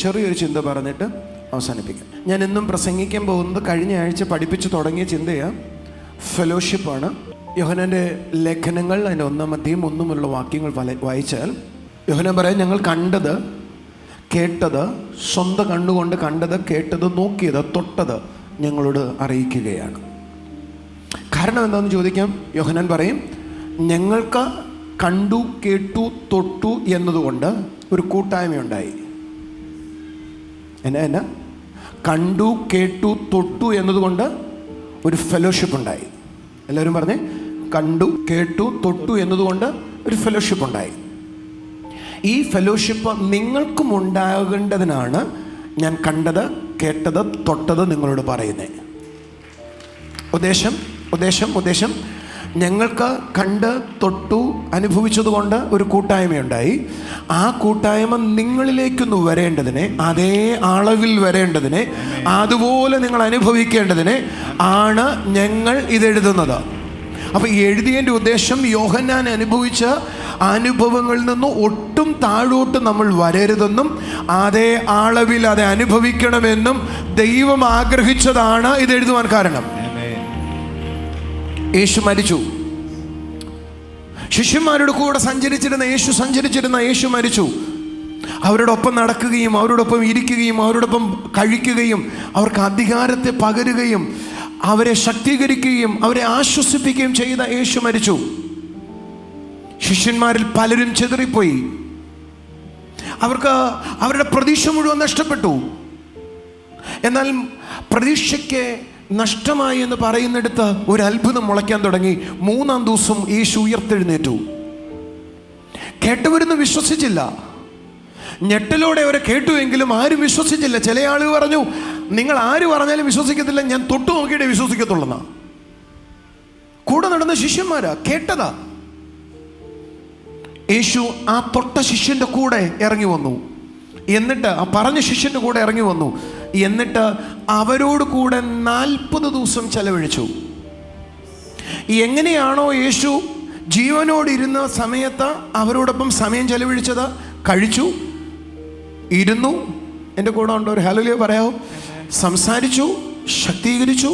ചെറിയൊരു ചിന്ത പറഞ്ഞിട്ട് അവസാനിപ്പിക്കാം. ഞാൻ എന്നും പ്രസംഗിക്കാൻ പോകുന്നത് കഴിഞ്ഞ ആഴ്ച പഠിപ്പിച്ച് തുടങ്ങിയ ചിന്തയാണ്, ഫെലോഷിപ്പാണ്. യോഹന്നാൻ്റെ ലേഖനങ്ങൾ അതിൻ്റെ 1-ാം അധ്യായം 1 മുതലുള്ള വാക്യങ്ങൾ വായിച്ചാൽ യോഹന്നാൻ പറയാം, ഞങ്ങൾ കണ്ടത് കേട്ടത്, സ്വന്തം കണ്ണുകൊണ്ട് കണ്ടത് കേട്ടത് നോക്കിയത് തൊട്ടത് ഞങ്ങളോട് അറിയിക്കുകയാണ്. കാരണം എന്താണെന്ന് ചോദിക്കാം. യോഹന്നാൻ പറയും, ഞങ്ങൾക്ക് കണ്ടു കേട്ടു തൊട്ടു എന്നതുകൊണ്ട് ഒരു കൂട്ടായ്മയുണ്ടായി. എന്നാ കണ്ടു കേട്ടു തൊട്ടു എന്നതുകൊണ്ട് ഒരു ഫെലോഷിപ്പ് ഉണ്ടായി. എല്ലാവരും പറഞ്ഞേ, കണ്ടു കേട്ടു തൊട്ടു എന്നതുകൊണ്ട് ഒരു ഫെലോഷിപ്പ് ഉണ്ടായി. ഈ ഫെലോഷിപ്പ് നിങ്ങൾക്കും ഉണ്ടാകേണ്ടതിനാണ് ഞാൻ കണ്ടത് കേട്ടത് തൊട്ടത് നിങ്ങളോട് പറയുന്നത്. ഉദ്ദേശം ഞങ്ങൾക്ക് കണ്ട് തൊട്ടു അനുഭവിച്ചതുകൊണ്ട് ഒരു കൂട്ടായ്മയുണ്ടായി. ആ കൂട്ടായ്മ നിങ്ങളിലേക്കൊന്ന് വരേണ്ടതിനെ, അതേ അളവിൽ വരേണ്ടതിനെ, അതുപോലെ നിങ്ങൾ അനുഭവിക്കേണ്ടതിനെ ആണ് ഞങ്ങൾ ഇതെഴുതുന്നത്. അപ്പോൾ എഴുതിയതിൻ്റെ ഉദ്ദേശം യോഹന്നാൻ അനുഭവിച്ച അനുഭവങ്ങളിൽ നിന്ന് ഒട്ടും താഴോട്ട് നമ്മൾ വരരുതെന്നും അതേ അളവിൽ അത് അനുഭവിക്കണമെന്നും ദൈവം ആഗ്രഹിച്ചതാണ് ഇത് എഴുതുവാൻ കാരണം. യേശു മരിച്ചു. ശിഷ്യന്മാരുടെ കൂടെ സഞ്ചരിച്ചിരുന്ന യേശു മരിച്ചു. അവരോടൊപ്പം നടക്കുകയും അവരോടൊപ്പം ഇരിക്കുകയും അവരോടൊപ്പം കഴിക്കുകയും അവർക്ക് അധികാരത്തെ പകരുകയും അവരെ ശക്തീകരിക്കുകയും അവരെ ആശ്വസിപ്പിക്കുകയും ചെയ്ത യേശു മരിച്ചു. ശിഷ്യന്മാരിൽ പലരും ചെതറിപ്പോയി. അവർക്ക് അവരുടെ പ്രതീക്ഷ മുഴുവൻ നഷ്ടപ്പെട്ടു. എന്നാൽ പ്രതീക്ഷയ്ക്ക് നഷ്ടമായി എന്ന് പറയുന്നിടത്ത് ഒരു അത്ഭുതം മുളയ്ക്കാൻ തുടങ്ങി. 3-ാം ദിവസം യേശു ഉയർത്തെഴുന്നേറ്റു. കേട്ടവരൊന്നും വിശ്വസിച്ചില്ല. ഞെട്ടലോടെ അവരെ കേട്ടുവെങ്കിലും ആരും വിശ്വസിച്ചില്ല. ചില ആളുകൾ പറഞ്ഞു, നിങ്ങൾ ആര് പറഞ്ഞാലും വിശ്വസിക്കത്തില്ല, ഞാൻ തൊട്ടു നോക്കിയിട്ടേ വിശ്വസിക്കത്തുള്ളെന്നാ. കൂടെ നടന്ന ശിഷ്യന്മാരാ കേട്ടതാ. യേശു ആ തൊട്ട ശിഷ്യന്റെ കൂടെ ഇറങ്ങി വന്നു. എന്നിട്ട് ആ പറഞ്ഞ ശിഷ്യന്റെ കൂടെ ഇറങ്ങി വന്നു. എന്നിട്ട് അവരോട് കൂടെ 40 ദിവസം ചെലവഴിച്ചു. എങ്ങനെയാണോ യേശു ജീവനോടിരുന്ന സമയത്ത് അവരോടൊപ്പം സമയം ചെലവഴിച്ചത്, കഴിച്ചു, ഇരുന്നു, എൻ്റെ കൂടെ ഉണ്ടോ ഒരു ഹല്ലേലൂയ പറയാമോ, സംസാരിച്ചു, ശക്തീകരിച്ചു,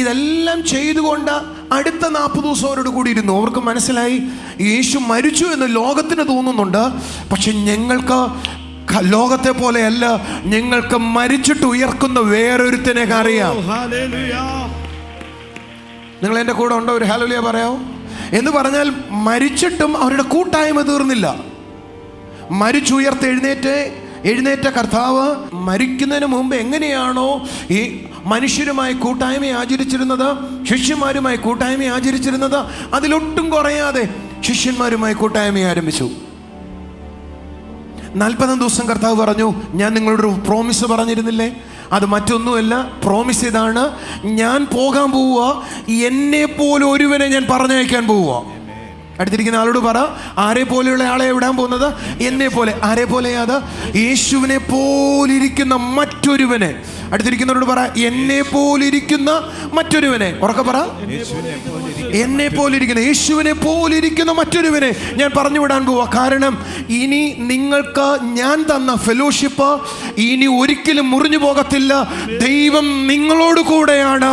ഇതെല്ലാം ചെയ്തുകൊണ്ട് അടുത്ത 40 ദിവസം അവരോട് കൂടി ഇരുന്നു. അവർക്ക് മനസ്സിലായി യേശു മരിച്ചു എന്ന് ലോകത്തിന് തോന്നുന്നുണ്ട്, പക്ഷെ ഞങ്ങൾക്ക് ലോകത്തെ പോലെയല്ല, ഞങ്ങൾക്ക് മരിച്ചിട്ട് ഉയർക്കുന്ന വേറൊരുത്തനെ അറിയാം. നിങ്ങൾ എൻ്റെ കൂടെ ഉണ്ടോ ഒരു ഹല്ലേലൂയ പറയാമോ എന്ന് പറഞ്ഞാൽ, മരിച്ചിട്ടും അവരുടെ കൂട്ടായ്മ തീർന്നില്ല. എഴുന്നേറ്റ കർത്താവ് മരിക്കുന്നതിന് മുമ്പ് എങ്ങനെയാണോ ഈ മനുഷ്യരുമായി കൂട്ടായ്മ ആചരിച്ചിരുന്നത്, ശിഷ്യന്മാരുമായി കൂട്ടായ്മ ആചരിച്ചിരുന്നത്, അതിലൊട്ടും കുറയാതെ ശിഷ്യന്മാരുമായി കൂട്ടായ്മ ആരംഭിച്ചു. 40-ാം ദിവസം കർത്താവ് പറഞ്ഞു, ഞാൻ നിങ്ങളോടൊരു പ്രോമിസ് പറഞ്ഞിരുന്നില്ലേ, അത് മറ്റൊന്നുമല്ല, പ്രോമിസ് ഇതാണ്, ഞാൻ പോകാൻ പോവുക, എന്നെ പോലെ ഒരുവനെ ഞാൻ പറഞ്ഞയക്കാൻ പോവുക. അടുത്തിരിക്കുന്ന ആളോട് പറ, ആരെ പോലെയുള്ള ആളെ വിടാൻ പോകുന്നത്? എന്നെ പോലെ. ആരെ പോലെയാ അത്? യേശുവിനെ പോലിരിക്കുന്ന മറ്റൊരുവനെ. അടുത്തിരിക്കുന്നവരോട് പറ, എന്നെ പോലിരിക്കുന്ന മറ്റൊരുവനെ. ഉറക്കെ പറ, എന്നെ പോലിരിക്കുന്ന, യേശുവിനെ പോലിരിക്കുന്ന മറ്റൊരുവനെ ഞാൻ പറഞ്ഞു വിടാൻ പോവാ. കാരണം ഇനി നിങ്ങൾക്ക് ഞാൻ തന്ന ഫെലോഷിപ്പ് ഇനി ഒരിക്കലും മുറിഞ്ഞു പോകത്തില്ല. ദൈവം നിങ്ങളോട് കൂടെയാണ്.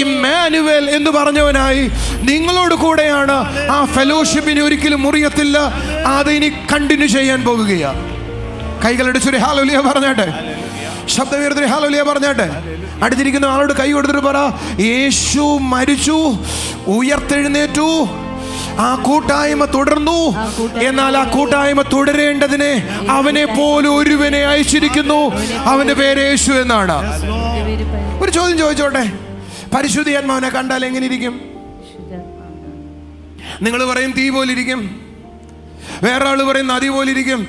ഇമ്മാനുവേൽ എന്ന് പറഞ്ഞവനായി നിങ്ങളോട് കൂടെയാണ്. ആ ഫെലോഷിപ്പിനെ ഒരിക്കലും മുറിയത്തില്ല. അതിനി കണ്ടിന്യൂ ചെയ്യാൻ പോകുകയാണ്. കൈകളടിച്ചൊരു ഹല്ലേലൂയ പറഞ്ഞാട്ടെ, ശബ്ദമുയർത്തി ഹല്ലേലൂയ പറഞ്ഞാട്ടെ. അടുത്തിരിക്കുന്ന ആളോട് കൈ കൊടുത്തിട്ട് പറ, യേശു മരിച്ചു, ഉയർത്തെഴുന്നേറ്റു, ആ കൂട്ടായ്മ തുടർന്നു. എന്നാൽ ആ കൂട്ടായ്മ തുടരേണ്ടതിനെ അവനെ പോലെ ഒരുവനെ അയച്ചിരിക്കുന്നു. അവന്റെ പേര് യേശു എന്നാണ്. ഒരു ചോദ്യം ചോദിച്ചോട്ടെ, പരിശുദ്ധാത്മാവിനെ കണ്ടാൽ എങ്ങനെ ഇരിക്കും? നിങ്ങൾ പറയും തീ പോലിരിക്കും, വേറെ ആള് പറയും നദി പോലിരിക്കും,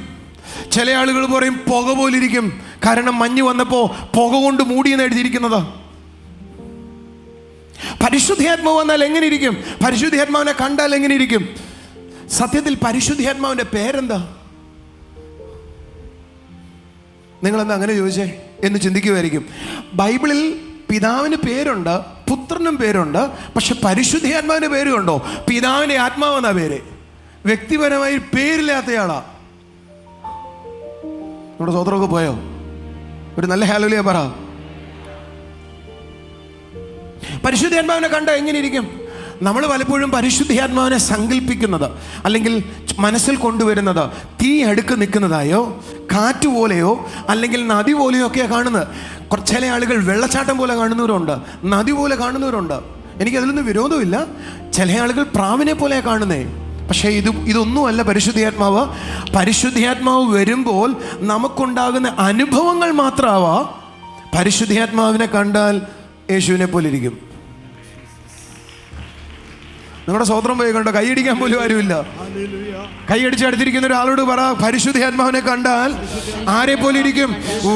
ചില ആളുകൾ പറയും പുക പോലിരിക്കും. കാരണം മഞ്ഞ് വന്നപ്പോ പുക കൊണ്ട് മൂടിയെന്ന് എഴുതിയിരിക്കുന്നത്. പരിശുദ്ധാത്മാവ് വന്നാൽ എങ്ങനെ ഇരിക്കും? പരിശുദ്ധാത്മാവിനെ കണ്ടാൽ എങ്ങനെ ഇരിക്കും? സത്യത്തിൽ പരിശുദ്ധാത്മാവിന്റെ പേരെന്താ? നിങ്ങളെന്താ അങ്ങനെ ചോദിച്ചേ എന്ന് ചിന്തിക്കുമായിരിക്കും. ബൈബിളിൽ പിതാവിന് പേരുണ്ട്, പുത്രനും പേരുണ്ട്, പക്ഷെ പരിശുദ്ധാത്മാവിന്റെ പേരുണ്ടോ? പിതാവിന്റെ ആത്മാവെന്നാ പേര്. വ്യക്തിപരമായി പേരില്ലാത്തയാളാ. നമ്മുടെ സ്വത്രമൊക്കെ പോയോ? ഒരു നല്ല ഹല്ലേലൂയ പറ. പരിശുദ്ധാത്മാവിനെ കണ്ട എങ്ങനെ ഇരിക്കും? നമ്മൾ പലപ്പോഴും പരിശുദ്ധാത്മാവിനെ സങ്കല്പിക്കുന്നത് അല്ലെങ്കിൽ മനസ്സിൽ കൊണ്ടുവരുന്നത് തീ അടുക്ക് നിൽക്കുന്നതായോ കാറ്റ് പോലെയോ അല്ലെങ്കിൽ നദി പോലെയോ ഒക്കെയാണ് കാണുന്നത്. ചില ആളുകൾ വെള്ളച്ചാട്ടം പോലെ കാണുന്നവരുണ്ട്, നദി പോലെ കാണുന്നവരുണ്ട്. എനിക്കതിലൊന്നും വിരോധമില്ല. ചില ആളുകൾ പ്രാവിനെ പോലെയാണ് കാണുന്നേ. പക്ഷേ ഇതൊന്നുമല്ല പരിശുദ്ധാത്മാവ്. പരിശുദ്ധാത്മാവ് വരുമ്പോൾ നമുക്കുണ്ടാകുന്ന അനുഭവങ്ങൾ മാത്രമാവാ. പരിശുദ്ധാത്മാവിനെ കണ്ടാൽ യേശുവിനെ പോലെ ഇരിക്കും. നിങ്ങളുടെ സ്വത്രം പോയി കണ്ടോ? കൈയടിക്കാൻ പോലും ആരുമില്ല. കൈയടിച്ച് അടുത്തിരിക്കുന്ന ഒരാളോട് പറ, പരിശുദ്ധാത്മാവിനെ കണ്ടാൽ ആരെ പോലെ ഇരിക്കും?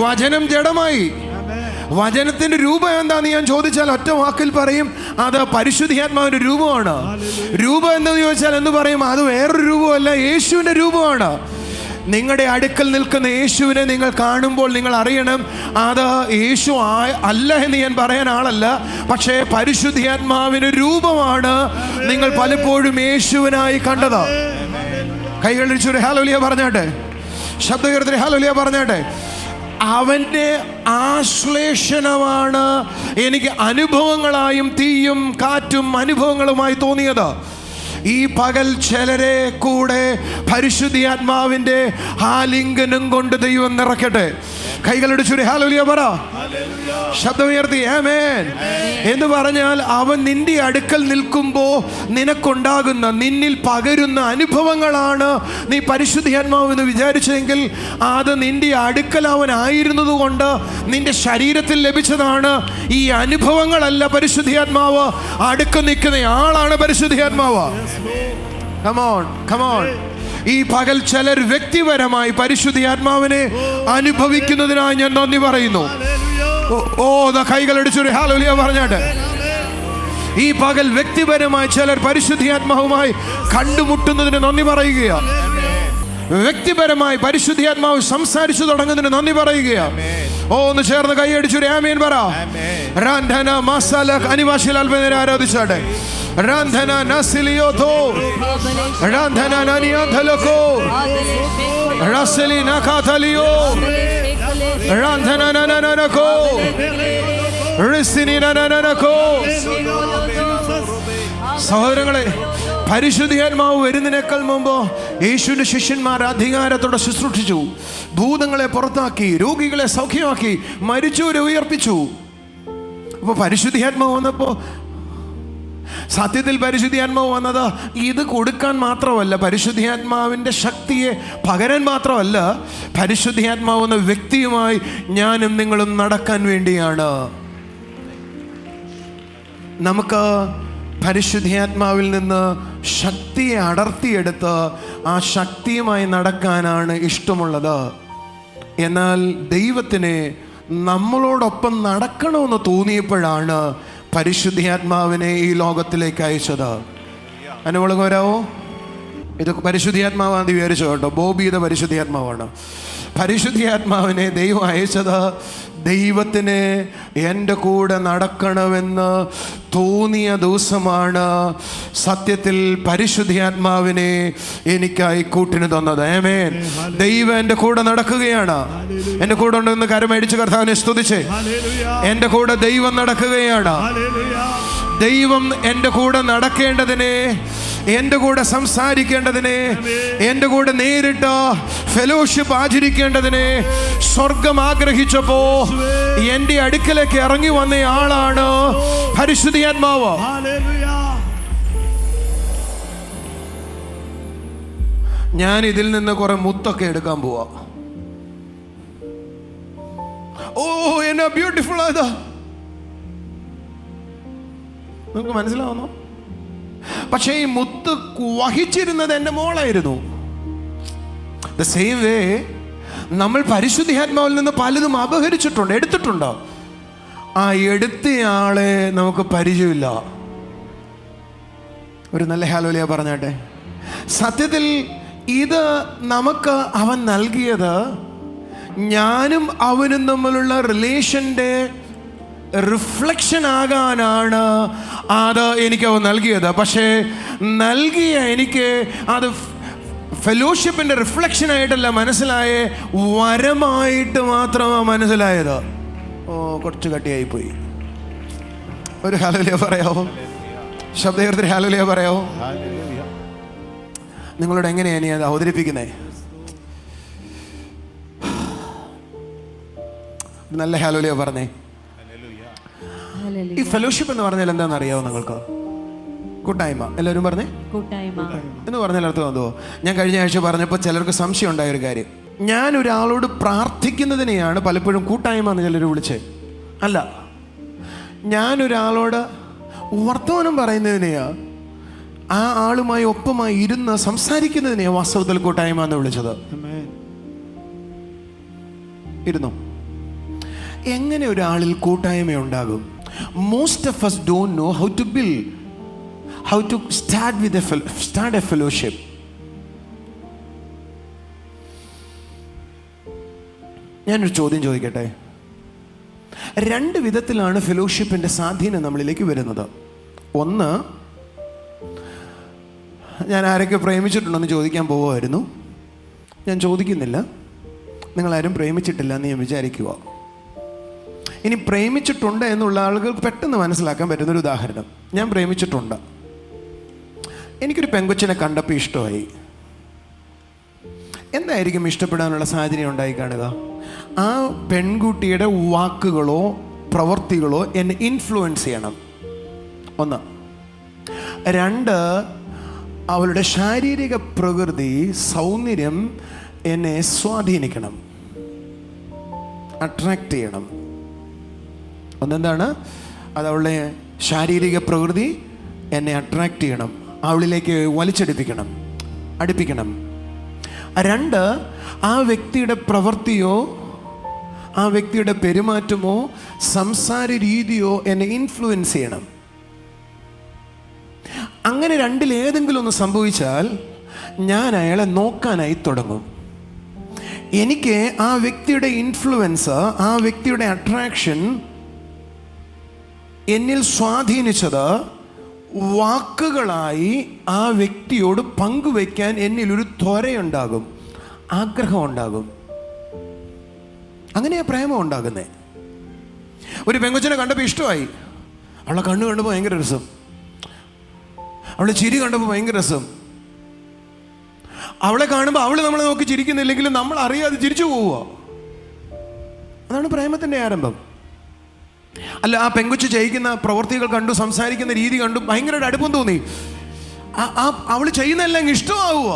വചനം ജഡമായി. വചനത്തിന്റെ രൂപം എന്താന്ന് ഞാൻ ചോദിച്ചാൽ ഒറ്റ വാക്കിൽ പറയും, അത് പരിശുദ്ധാത്മാവിന്റെ രൂപമാണ്. രൂപം എന്താന്ന് ചോദിച്ചാൽ എന്ത് പറയും? അത് വേറൊരു രൂപമല്ല, യേശുവിന്റെ രൂപമാണ്. നിങ്ങളുടെ അടുക്കൽ നിൽക്കുന്ന യേശുവിനെ നിങ്ങൾ കാണുമ്പോൾ നിങ്ങൾ അറിയണം, അത് യേശു അല്ല എന്ന് ഞാൻ പറയാൻ ആളല്ല, പക്ഷേ പരിശുദ്ധാത്മാവിന്റെ രൂപമാണ് നിങ്ങൾ പലപ്പോഴും യേശുവിനായി കണ്ടത്. കൈകളിച്ചൊരു ഹല്ലേലൂയ പറഞ്ഞാട്ടെ, ശബ്ദകീർത്തന ഹല്ലേലൂയ പറഞ്ഞാട്ടെ. അവൻ്റെ ആശ്ലേഷണമാണ് എനിക്ക് അനുഭവങ്ങളായും തീയും കാറ്റും അനുഭവങ്ങളുമായി തോന്നിയത്. ഈ പകൽ ചിലരെ കൂടെ പരിശുദ്ധാത്മാവിന്റെ ആലിംഗനം കൊണ്ട് ദൈവം നിറയ്ക്കട്ടെ. കൈകളടിച്ചൊരു ഹല്ലേലൂയ പറ, ശബ്ദമുയർത്തി ആമേൻ എന്ന് പറഞ്ഞാൽ അവൻ നിന്റെ അടുക്കൽ നിൽക്കുമ്പോൾ നിനക്കുണ്ടാകുന്ന, നിന്നിൽ പകരുന്ന അനുഭവങ്ങളാണ് നീ പരിശുദ്ധാത്മാവെന്ന് വിചാരിച്ചെങ്കിൽ അത് നിന്റെ അടുക്കൽ അവൻ ആയിരുന്നത് കൊണ്ട് നിന്റെ ശരീരത്തിൽ ലഭിച്ചതാണ്. ഈ അനുഭവങ്ങളല്ല പരിശുദ്ധാത്മാവ്, അടുക്ക നിൽക്കുന്ന ആളാണ് പരിശുദ്ധാത്മാവ്. Come on, come on. ഈ പകൽ ചിലർ വ്യക്തിപരമായി പരിശുദ്ധാത്മാവിനെ അനുഭവിക്കുന്നതിനായി ഞാൻ നന്ദി പറയുന്നു. കൈകളടിച്ചൊരു ഹല്ലേലൂയ പറഞ്ഞാട്ടെ. ഈ പകൽ വ്യക്തിപരമായി ചിലർ പരിശുദ്ധാത്മാവുമായി കണ്ടുമുട്ടുന്നതിന് നന്ദി പറയുകയാണ്. വ്യക്തിപരമായി പരിശുദ്ധാത്മാവ് സംസാരിച്ചു തുടങ്ങുന്നതിന് നന്ദി പറയുകയാണ്. ഒന്ന് ചേർന്ന് കൈയടിച്ചൊരു ആമേൻ പറ. റാന്ധന മസാല അനിവാസിൽ അല്പനേരം ആരാധിച്ചാട്ടെ. റാന്ധന നസിലിയോതോ റാന്ധന നനിയാധലകോ റസലി നകാതലിയോ റാന്ധന നനനനകോ റിസിനി നനനനകോ. സഹോദരങ്ങളെ, പരിശുദ്ധാത്മാവ് വരുന്നതിനേക്കാൾ മുമ്പ് യേശുവിന്റെ ശിഷ്യന്മാർ അധികാരത്തോടെ ശുശ്രൂഷിച്ചു. ഭൂതങ്ങളെ പുറത്താക്കി, രോഗികളെ സൗഖ്യമാക്കി, മരിച്ചവരെ ഉയർപ്പിച്ചു. അപ്പോൾ പരിശുദ്ധാത്മാവ് വന്നപ്പോൾ സത്യത്തിൽ പരിശുദ്ധാത്മാവ് വന്നത് ഇത് കൊടുക്കാൻ മാത്രമല്ല, പരിശുദ്ധാത്മാവിൻ്റെ ശക്തിയെ പകരാൻ മാത്രമല്ല, പരിശുദ്ധാത്മാവ് എന്ന വ്യക്തിയുമായി ഞാനും നിങ്ങളും നടക്കാൻ വേണ്ടിയാണ്. നമുക്ക് പരിശുദ്ധാത്മാവിൽ നിന്ന് ശക്തിയെ അടർത്തിയെടുത്ത് ആ ശക്തിയുമായി നടക്കാനാണ് ഇഷ്ടമുള്ളത്. എന്നാൽ ദൈവത്തിന് നമ്മളോടൊപ്പം നടക്കണമെന്ന് തോന്നിയപ്പോഴാണ് പരിശുദ്ധാത്മാവിനെ ഈ ലോകത്തിലേക്ക് അയച്ചത്. അനുവളങ്ങ് വരാവോ? ഇത് പരിശുദ്ധാത്മാവാന്ന് വിചാരിച്ചു കേട്ടോ, ബോബി ഇത് പരിശുദ്ധാത്മാവാണ്. പരിശുദ്ധാത്മാവിനെ ദൈവം അയച്ചത് ദൈവത്തിന് എൻ്റെ കൂടെ നടക്കണമെന്ന് തോന്നിയ ദിവസമാണ് സത്യത്തിൽ പരിശുദ്ധാത്മാവിനെ എനിക്കായി കൂട്ടിന് തന്നത്. ആമേൻ. ദൈവം എൻ്റെ കൂടെ നടക്കുകയാണ്. എൻ്റെ കൂടെ ഉണ്ടെന്ന് കരമടിച്ച് കർത്താവിനെ സ്തുതിച്ചേ. എൻ്റെ കൂടെ ദൈവം നടക്കുകയാണ്. ദൈവം എൻ്റെ കൂടെ നടക്കേണ്ടതിനെ, എൻ്റെ കൂടെ സംസാരിക്കേണ്ടതിനെ, എൻ്റെ കൂടെ നേരിട്ട് ഫെലോഷിപ്പ് ആചരിക്കേണ്ടതിനെ സ്വർഗം ആഗ്രഹിച്ചപ്പോ എൻ്റെ അടുക്കലേക്ക് ഇറങ്ങി വന്ന ആളാണ് പരിശുദ്ധാത്മാവ്. ഞാൻ ഇതിൽ നിന്ന് കുറെ മുത്തൊക്കെ എടുക്കാൻ പോവാ. ഓ എന്നാ ബ്യൂട്ടിഫുൾ ആയതാ. നിങ്ങൾക്ക് മനസ്സിലാവുന്നോ? പക്ഷേ ഈ മുത്ത് വഹിച്ചിരുന്നത് എൻ്റെ മോളായിരുന്നു. ദ സെയിം വേ നമ്മൾ പരിശുദ്ധാത്മാവിൽ നിന്ന് പലതും അപഹരിച്ചിട്ടുണ്ട്, എടുത്തിട്ടുണ്ടോ? ആ എടുത്തയാളെ നമുക്ക് പരിചയമില്ല. ഒരു നല്ല ഹല്ലേലൂയ പറഞ്ഞാട്ടെ. സത്യത്തിൽ ഇത് നമുക്ക് അവൻ നൽകിയത് ഞാനും അവനും തമ്മിലുള്ള റിലേഷൻ്റെ റിഫ്ലക്ഷൻ ആകാനാണ് അത് എനിക്ക് അവൻ നൽകിയത്. പക്ഷേ നൽകിയ എനിക്ക് അത് ഫെലോഷിപ്പിന്റെ റിഫ്ലക്ഷൻ ആയിട്ടല്ല മനസ്സിലായേ, വരമായിട്ട് മാത്രമാണ് മനസ്സിലായത്. ഓ, കുറച്ച് കട്ടിയായിപ്പോയി. ഒരു ഹല്ലേലൂയ പറയാവോ? ശബ്ദത്തിൽ ഹല്ലേലൂയ പറയാവോ? നിങ്ങളോട് എങ്ങനെയാണ് ഞാൻ അവതരിപ്പിക്കുന്നത്? നല്ല ഹല്ലേലൂയ പറഞ്ഞേ. ഈ ഫെലോഷിപ്പ് എന്ന് പറഞ്ഞാൽ എന്താണെന്ന് അറിയാവോ നിങ്ങൾക്ക്? കൂട്ടായ്മ. എല്ലാവരും പറഞ്ഞേ കൂട്ടായ്മ എന്ന് പറഞ്ഞാൽ അർത്ഥം എന്തുവോ? ഞാൻ കഴിഞ്ഞ ആഴ്ച പറഞ്ഞപ്പോൾ ചിലർക്ക് സംശയം ഉണ്ടായ ഒരു കാര്യം, ഞാൻ ഒരാളോട് പ്രാർത്ഥിക്കുന്നതിനെയാണ് പലപ്പോഴും കൂട്ടായ്മ എന്ന് ചിലർ വിളിച്ചേ. അല്ല, ഞാനൊരാളോട് വർത്തമാനം പറയുന്നതിനെയാ, ആ ആളുമായി ഒപ്പമായി ഇരുന്ന് സംസാരിക്കുന്നതിനെയാ വാസ്തവത്തിൽ കൂട്ടായ്മ എന്ന് വിളിച്ചത്. ഇരുന്നു. എങ്ങനെ ഒരാളിൽ കൂട്ടായ്മ ഉണ്ടാകും? Most of us don't know how to build, how to start a fellowship. ഞാനൊരു ചോദ്യം ചോദിക്കട്ടെ. രണ്ട് വിധത്തിലാണ് ഫെലോഷിപ്പിന്റെ സ്വാധീനം നമ്മളിലേക്ക് വരുന്നത്. ഒന്ന്, ഞാൻ ആരൊക്കെ പ്രേമിച്ചിട്ടുണ്ടെന്ന് ചോദിക്കാൻ പോവുമായിരുന്നു. ഞാൻ ചോദിക്കുന്നില്ല, നിങ്ങളാരും പ്രേമിച്ചിട്ടില്ല എന്ന് ഞാൻ വിചാരിക്കുക. ഇനി പ്രേമിച്ചിട്ടുണ്ട് എന്നുള്ള ആളുകൾക്ക് പെട്ടെന്ന് മനസ്സിലാക്കാൻ പറ്റുന്നൊരു ഉദാഹരണം, ഞാൻ പ്രേമിച്ചിട്ടുണ്ട്. എനിക്കൊരു പെങ്കൊച്ചിനെ കണ്ടപ്പോൾ ഇഷ്ടമായി. എന്തായിരിക്കും ഇഷ്ടപ്പെടാനുള്ള സാഹചര്യം ഉണ്ടായി കാണുക? ആ പെൺകുട്ടിയുടെ വാക്കുകളോ പ്രവൃത്തികളോ എന്നെ ഇൻഫ്ലുവൻസ് ചെയ്യണം. ഒന്ന്. രണ്ട്, അവളുടെ ശാരീരിക പ്രകൃതി, സൗന്ദര്യം എന്നെ സ്വാധീനിക്കണം, അട്രാക്റ്റ് ചെയ്യണം. ഒന്നെന്താണ്? അത് അവളുടെ ശാരീരിക പ്രകൃതി എന്നെ അട്രാക്റ്റ് ചെയ്യണം, അവളിലേക്ക് അടുപ്പിക്കണം. രണ്ട്, ആ വ്യക്തിയുടെ പ്രവൃത്തിയോ ആ വ്യക്തിയുടെ പെരുമാറ്റമോ സംസാര രീതിയോ എന്നെ ഇൻഫ്ലുവൻസ് ചെയ്യണം. അങ്ങനെ രണ്ടിലേതെങ്കിലും ഒന്ന് സംഭവിച്ചാൽ ഞാൻ അയാളെ നോക്കാനായി തുടങ്ങും. എനിക്ക് ആ വ്യക്തിയുടെ ഇൻഫ്ലുവൻസ്, ആ വ്യക്തിയുടെ അട്രാക്ഷൻ എന്നിൽ സ്വാധീനിച്ചത് വാക്കുകളായി ആ വ്യക്തിയോട് പങ്കുവയ്ക്കാൻ എന്നിലൊരു ത്വരയുണ്ടാകും, ആഗ്രഹം ഉണ്ടാകും. അങ്ങനെയാ പ്രേമം ഉണ്ടാകുന്നേ. ഒരു പെങ്കൊച്ചിനെ കണ്ടപ്പോൾ ഇഷ്ടമായി. അവളെ കണ്ണു കണ്ടപ്പോൾ ഭയങ്കര രസം, അവളെ ചിരി കണ്ടപ്പോൾ ഭയങ്കര രസം. അവളെ കാണുമ്പോൾ അവൾ നമ്മളെ നോക്കി ചിരിക്കുന്നില്ലെങ്കിലും നമ്മൾ അറിയാതെ ചിരിച്ചു പോവുക. അതാണ് പ്രേമത്തിൻ്റെ ആരംഭം. അല്ല, ആ പെങ്കൊച്ച് ചെയ്യിക്കുന്ന പ്രവൃത്തികൾ കണ്ടു, സംസാരിക്കുന്ന രീതി കണ്ടു ഭയങ്കരമായിട്ട് അടുപ്പം തോന്നി. അവൾ ചെയ്യുന്നതെല്ലാം ഇഷ്ടമാവുക,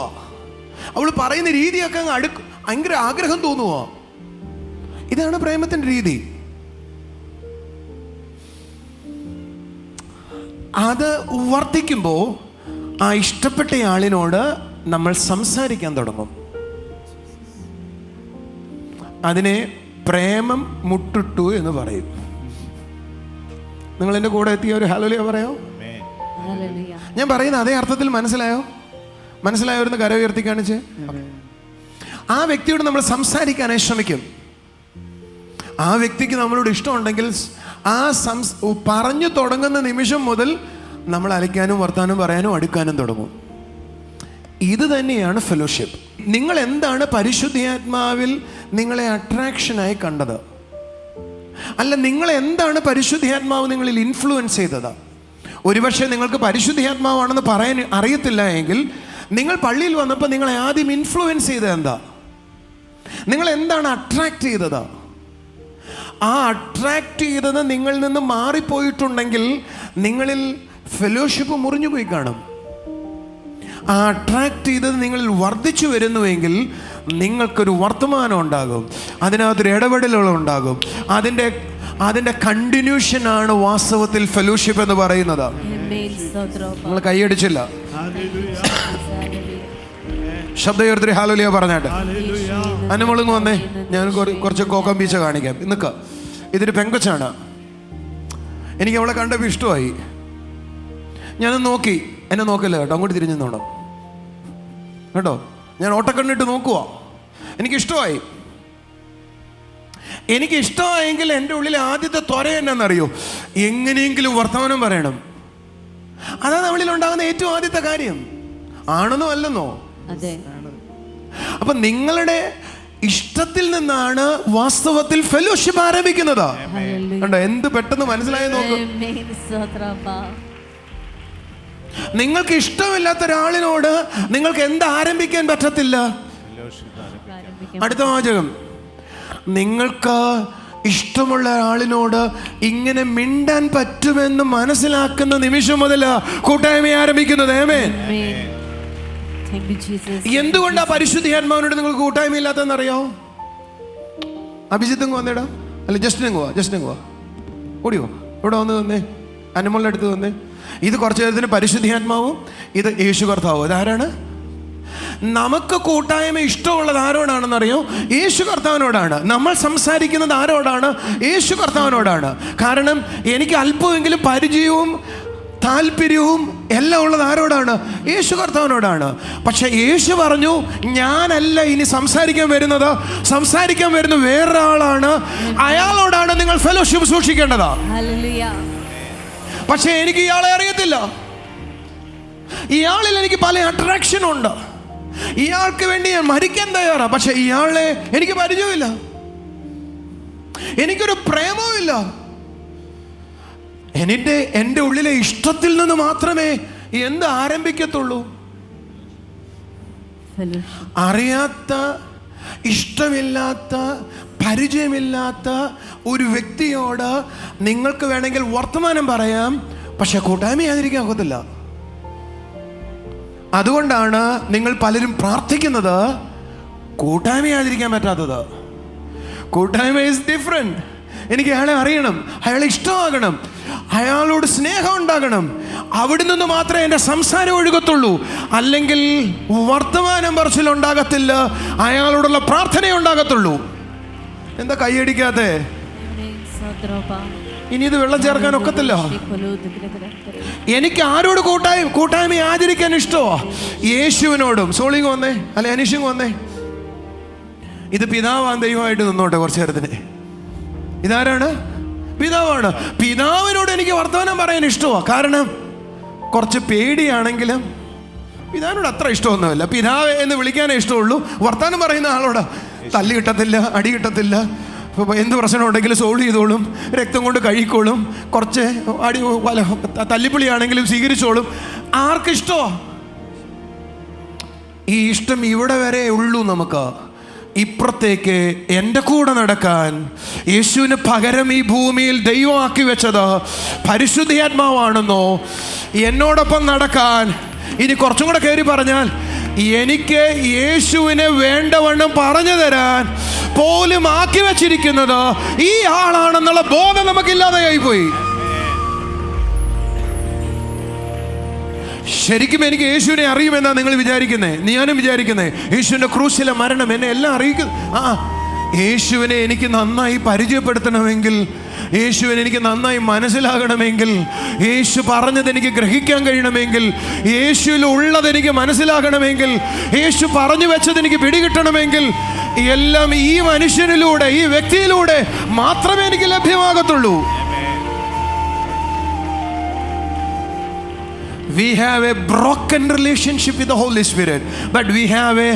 അവൾ പറയുന്ന രീതിയൊക്കെ അങ്ങ് ഭയങ്കര ആഗ്രഹം തോന്നുക. ഇതാണ് പ്രേമത്തിൻ്റെ രീതി. അത് വർദ്ധിക്കുമ്പോൾ ആ ഇഷ്ടപ്പെട്ടയാളിനോട് നമ്മൾ സംസാരിക്കാൻ തുടങ്ങും. അതിനെ പ്രേമം മുട്ടിട്ടു എന്ന് പറയും. നിങ്ങൾ എൻ്റെ കൂടെ എത്തിയ ഒരു ഹല്ലേലൂയ പറയോ? ഞാൻ പറയുന്ന അതേ അർത്ഥത്തിൽ മനസ്സിലായവരെന്ന് കര ഉയർത്തി കാണിച്ച് ആ വ്യക്തിയോട് നമ്മൾ സംസാരിക്കാനായി ശ്രമിക്കും. ആ വ്യക്തിക്ക് നമ്മളോട് ഇഷ്ടമുണ്ടെങ്കിൽ ആ പറഞ്ഞു തുടങ്ങുന്ന നിമിഷം മുതൽ നമ്മൾ അലയ്ക്കാനും വർത്താനം പറയാനും അടുക്കാനും തുടങ്ങും. ഇത് തന്നെയാണ് ഫെലോഷിപ്പ്. നിങ്ങൾ എന്താണ് പരിശുദ്ധാത്മാവിൽ നിങ്ങളെ അട്രാക്ഷനായി കണ്ടത്? അല്ല, നിങ്ങൾ എന്താണ് പരിശുദ്ധാത്മാവ് നിങ്ങളിൽ ഇൻഫ്ലുവൻസ് ചെയ്തത്? ഒരുപക്ഷെ നിങ്ങൾക്ക് പരിശുദ്ധാത്മാവാണെന്ന് പറയാൻ അറിയത്തില്ല എങ്കിൽ നിങ്ങൾ പള്ളിയിൽ വന്നപ്പോൾ നിങ്ങളെ ആദ്യം ഇൻഫ്ലുവൻസ് ചെയ്തത് എന്താ? നിങ്ങൾ എന്താണ് അട്രാക്റ്റ് ചെയ്തത്? ആ അട്രാക്റ്റ് ചെയ്തത് നിങ്ങളിൽ നിന്ന് മാറിപ്പോയിട്ടുണ്ടെങ്കിൽ നിങ്ങളിൽ ഫെലോഷിപ്പ് മുറിഞ്ഞു പോയി കാണും. ആ അട്രാക്റ്റ് ചെയ്തത് നിങ്ങളിൽ വർദ്ധിച്ചു വരുന്നുവെങ്കിൽ നിങ്ങൾക്കൊരു വർത്തമാനം ഉണ്ടാകും, അതിനകത്തൊരു ഇടപെടലുകളുണ്ടാകും. അതിൻ്റെ കണ്ടിന്യൂഷനാണ് വാസ്തവത്തിൽ ഫെലോഷിപ്പ് എന്ന് പറയുന്നത്. നിങ്ങൾ കൈയടിച്ചില്ല. ശബ്ദയോർത്തി ഹല്ലേലൂയ പറഞ്ഞാട്ട് അനുമോളിങ് വന്നേ. ഞാൻ കുറച്ച് കോക്കമ്പീച്ച കാണിക്കാം. നിൽക്ക. ഇതൊരു പെങ്കൊച്ചാണ്. എനിക്ക് അവളെ കണ്ടപ്പോൾ ഇഷ്ടമായി. ഞാനൊന്ന് നോക്കി. എന്നെ നോക്കല്ല കേട്ടോ, അങ്ങോട്ട് തിരിഞ്ഞു നോണം കേട്ടോ. ഞാൻ ഓട്ടക്കണ്ണിട്ട് നോക്കുക. എനിക്കിഷ്ടമായി. എനിക്കിഷ്ടമായെങ്കിൽ എൻ്റെ ഉള്ളിലെ ആദ്യത്തെ ത്വര എന്നാണെന്നറിയോ? എങ്ങനെയെങ്കിലും വർത്തമാനം പറയണം. അതാണ് നമ്മളിൽ ഉണ്ടാകുന്ന ഏറ്റവും ആദ്യത്തെ കാര്യം. ആണെന്നോ അല്ലെന്നോ? അപ്പൊ നിങ്ങളുടെ ഇഷ്ടത്തിൽ നിന്നാണ് വാസ്തവത്തിൽ ഫെലോഷിപ്പ് ആരംഭിക്കുന്നത്. കണ്ടോ എന്ത് പെട്ടെന്ന് മനസ്സിലായി നോക്കൂ. നിങ്ങൾക്ക് ഇഷ്ടമില്ലാത്ത ഒരാളിനോട് നിങ്ങൾക്ക് എന്ത് ആരംഭിക്കാൻ പറ്റത്തില്ല? അടുത്ത വാചകം, നിങ്ങൾക്ക് ഇഷ്ടമുള്ള ആളിനോട് ഇങ്ങനെ മിണ്ടാൻ പറ്റുമെന്ന് മനസ്സിലാക്കുന്ന നിമിഷം മുതൽ കൂട്ടായ്മ ആരംഭിക്കുന്നത്. ആമേൻ. എന്തുകൊണ്ടാ പരിശുദ്ധാത്മാവിനോട് നിങ്ങൾക്ക് കൂട്ടായ്മ ഇല്ലാത്തതെന്നറിയോ? അഭിജിത്ത് വന്നേടാ, അല്ല ജസ്റ്റിനും ഓടിയോ ഇവിടെ വന്ന് വന്നേ, അനുമോളുടെ അടുത്ത് വന്നേ. ഇത് കുറച്ചു നേരത്തിന് പരിശുദ്ധാത്മാവും ഇത് യേശു കർത്താവും. ഇതാരാണ്? നമുക്ക് കൂട്ടായ്മ ഇഷ്ടമുള്ളത് ആരോടാണെന്നറിയോ? യേശു കർത്താവിനോടാണ്. നമ്മൾ സംസാരിക്കുന്നത് ആരോടാണ്? യേശു കർത്താവിനോടാണ്. കാരണം എനിക്ക് അല്പമെങ്കിലും പരിചയവും താല്പര്യവും എല്ലാം ഉള്ളത് ആരോടാണ്? യേശു കർത്താവിനോടാണ്. പക്ഷെ യേശു പറഞ്ഞു, ഞാനല്ല ഇനി സംസാരിക്കാൻ വരുന്നത്, സംസാരിക്കാൻ വരുന്ന വേറൊരാളാണ്, അയാളോടാണ് നിങ്ങൾ ഫെലോഷിപ്പ് സൂക്ഷിക്കേണ്ടത്. പക്ഷെ എനിക്ക് ഇയാളെ അറിയത്തില്ല, ഇയാളിൽ എനിക്ക് പല അട്രാക്ഷൻ ഉണ്ട്, ഇയാൾക്ക് വേണ്ടി ഞാൻ മരിക്കാൻ തയ്യാറാ, പക്ഷെ ഇയാളെ എനിക്ക് പരിചയമില്ല, എനിക്കൊരു പ്രേമവും ഇല്ല. എൻ്റെ ഉള്ളിലെ ഇഷ്ടത്തിൽ നിന്ന് മാത്രമേ എന്ത് ആരംഭിക്കത്തുള്ളൂ? അറിയാത്ത, ഇഷ്ടമില്ലാത്ത, പരിചയമില്ലാത്ത ഒരു വ്യക്തിയോട് നിങ്ങൾക്ക് വേണമെങ്കിൽ വർത്തമാനം പറയാം, പക്ഷെ കൂട്ടായ്മ ആയിരിക്കാൻ ഒക്കത്തില്ല. അതുകൊണ്ടാണ് നിങ്ങൾ പലരും പ്രാർത്ഥിക്കുന്നത് കൂട്ടായ്മയാതിരിക്കാൻ പറ്റാത്തത്. കൂട്ടായ്മ ഈസ് ഡിഫറെന്റ്. എനിക്ക് അയാളെ അറിയണം, അയാളെ ഇഷ്ടമാകണം, അയാളോട് സ്നേഹം ഉണ്ടാകണം, അവിടെ നിന്ന് മാത്രമേ എൻ്റെ സംസാരം ഒഴുകത്തുള്ളൂ. അല്ലെങ്കിൽ വർത്തമാനം പറച്ചിലുണ്ടാകത്തില്ല, അയാളോടുള്ള പ്രാർത്ഥന ഉണ്ടാകത്തുള്ളൂ. എന്താ കൈയടിക്കാത്തെ? ഇനി ഇത് വെള്ളം ചേർക്കാൻ ഒക്കത്തില്ല. എനിക്ക് ആരോട് കൂട്ടായ്മ ആചരിക്കാൻ ഇഷ്ടമോ? യേശുവിനോടും. സോളിങ് വന്നേ, അല്ലെ അനീഷിങ് വന്നേ. ഇത് പിതാവാൻ ദൈവമായിട്ട് നിന്നോട്ടെ കുറച്ചു നേരത്തിന്. ഇതാരാണ്? പിതാവാണ്. പിതാവിനോട് എനിക്ക് വർത്തമാനം പറയാൻ ഇഷ്ടമാണ്. കാരണം കുറച്ച് പേടിയാണെങ്കിലും പിതാവിനോട് അത്ര ഇഷ്ടമൊന്നുമില്ല. പിതാവ് എന്ന് വിളിക്കാനേ ഇഷ്ടമുള്ളൂ. വർത്തമാനം പറയുന്ന ആളോട് തല്ലി കിട്ടത്തില്ല, അടി കിട്ടത്തില്ല. എന്ത് പ്രശ്നം ഉണ്ടെങ്കിലും സോൾവ് ചെയ്തോളും, രക്തം കൊണ്ട് കഴിക്കോളും, കുറച്ച് അടി തല്ലിപ്പൊളിയാണെങ്കിലും സ്വീകരിച്ചോളും. ആർക്കിഷ്ടമോ? ഈ ഇഷ്ടം ഇവിടെ വരെ ഉള്ളൂ. നമുക്ക് ഇപ്പുറത്തേക്ക് എൻ്റെ കൂടെ നടക്കാൻ യേശുവിന് പകരം ഈ ഭൂമിയിൽ ദൈവമാക്കി വെച്ചത് പരിശുദ്ധാത്മാവാണെന്നോ, എന്നോടൊപ്പം നടക്കാൻ, ഇനി കുറച്ചും കൂടെ കയറി പറഞ്ഞാൽ എനിക്ക് യേശുവിനെ വേണ്ടവണ്ണം പറഞ്ഞു തരാൻ പോലും ആക്കി വെച്ചിരിക്കുന്നത് ഈ ആളാണെന്നുള്ള ബോധം നമുക്കില്ലാതെയായി പോയി. ശരിക്കും എനിക്ക് യേശുവിനെ അറിയുമെന്നാ നിങ്ങൾ വിചാരിക്കുന്നത്? ഞാനും വിചാരിക്കുന്നത് യേശുവിൻ്റെ ക്രൂശിലെ മരണം എന്നെ എല്ലാം അറിയിക്കുന്നു. യേശുവിനെ എനിക്ക് നന്നായി പരിചയപ്പെടുത്തണമെങ്കിൽ, യേശുവിനെ എനിക്ക് നന്നായി മനസ്സിലാകണമെങ്കിൽ, യേശു പറഞ്ഞത് എനിക്ക് ഗ്രഹിക്കാൻ കഴിയണമെങ്കിൽ, യേശുവിൽ ഉള്ളത് എനിക്ക് മനസ്സിലാകണമെങ്കിൽ, യേശു പറഞ്ഞു വെച്ചത് എനിക്ക് പിടികിട്ടണമെങ്കിൽ, എല്ലാം ഈ മനുഷ്യനിലൂടെ, ഈ വ്യക്തിയിലൂടെ മാത്രമേ എനിക്ക് ലഭ്യമാകത്തുള്ളൂ. We have a broken relationship with the Holy Spirit, but we have a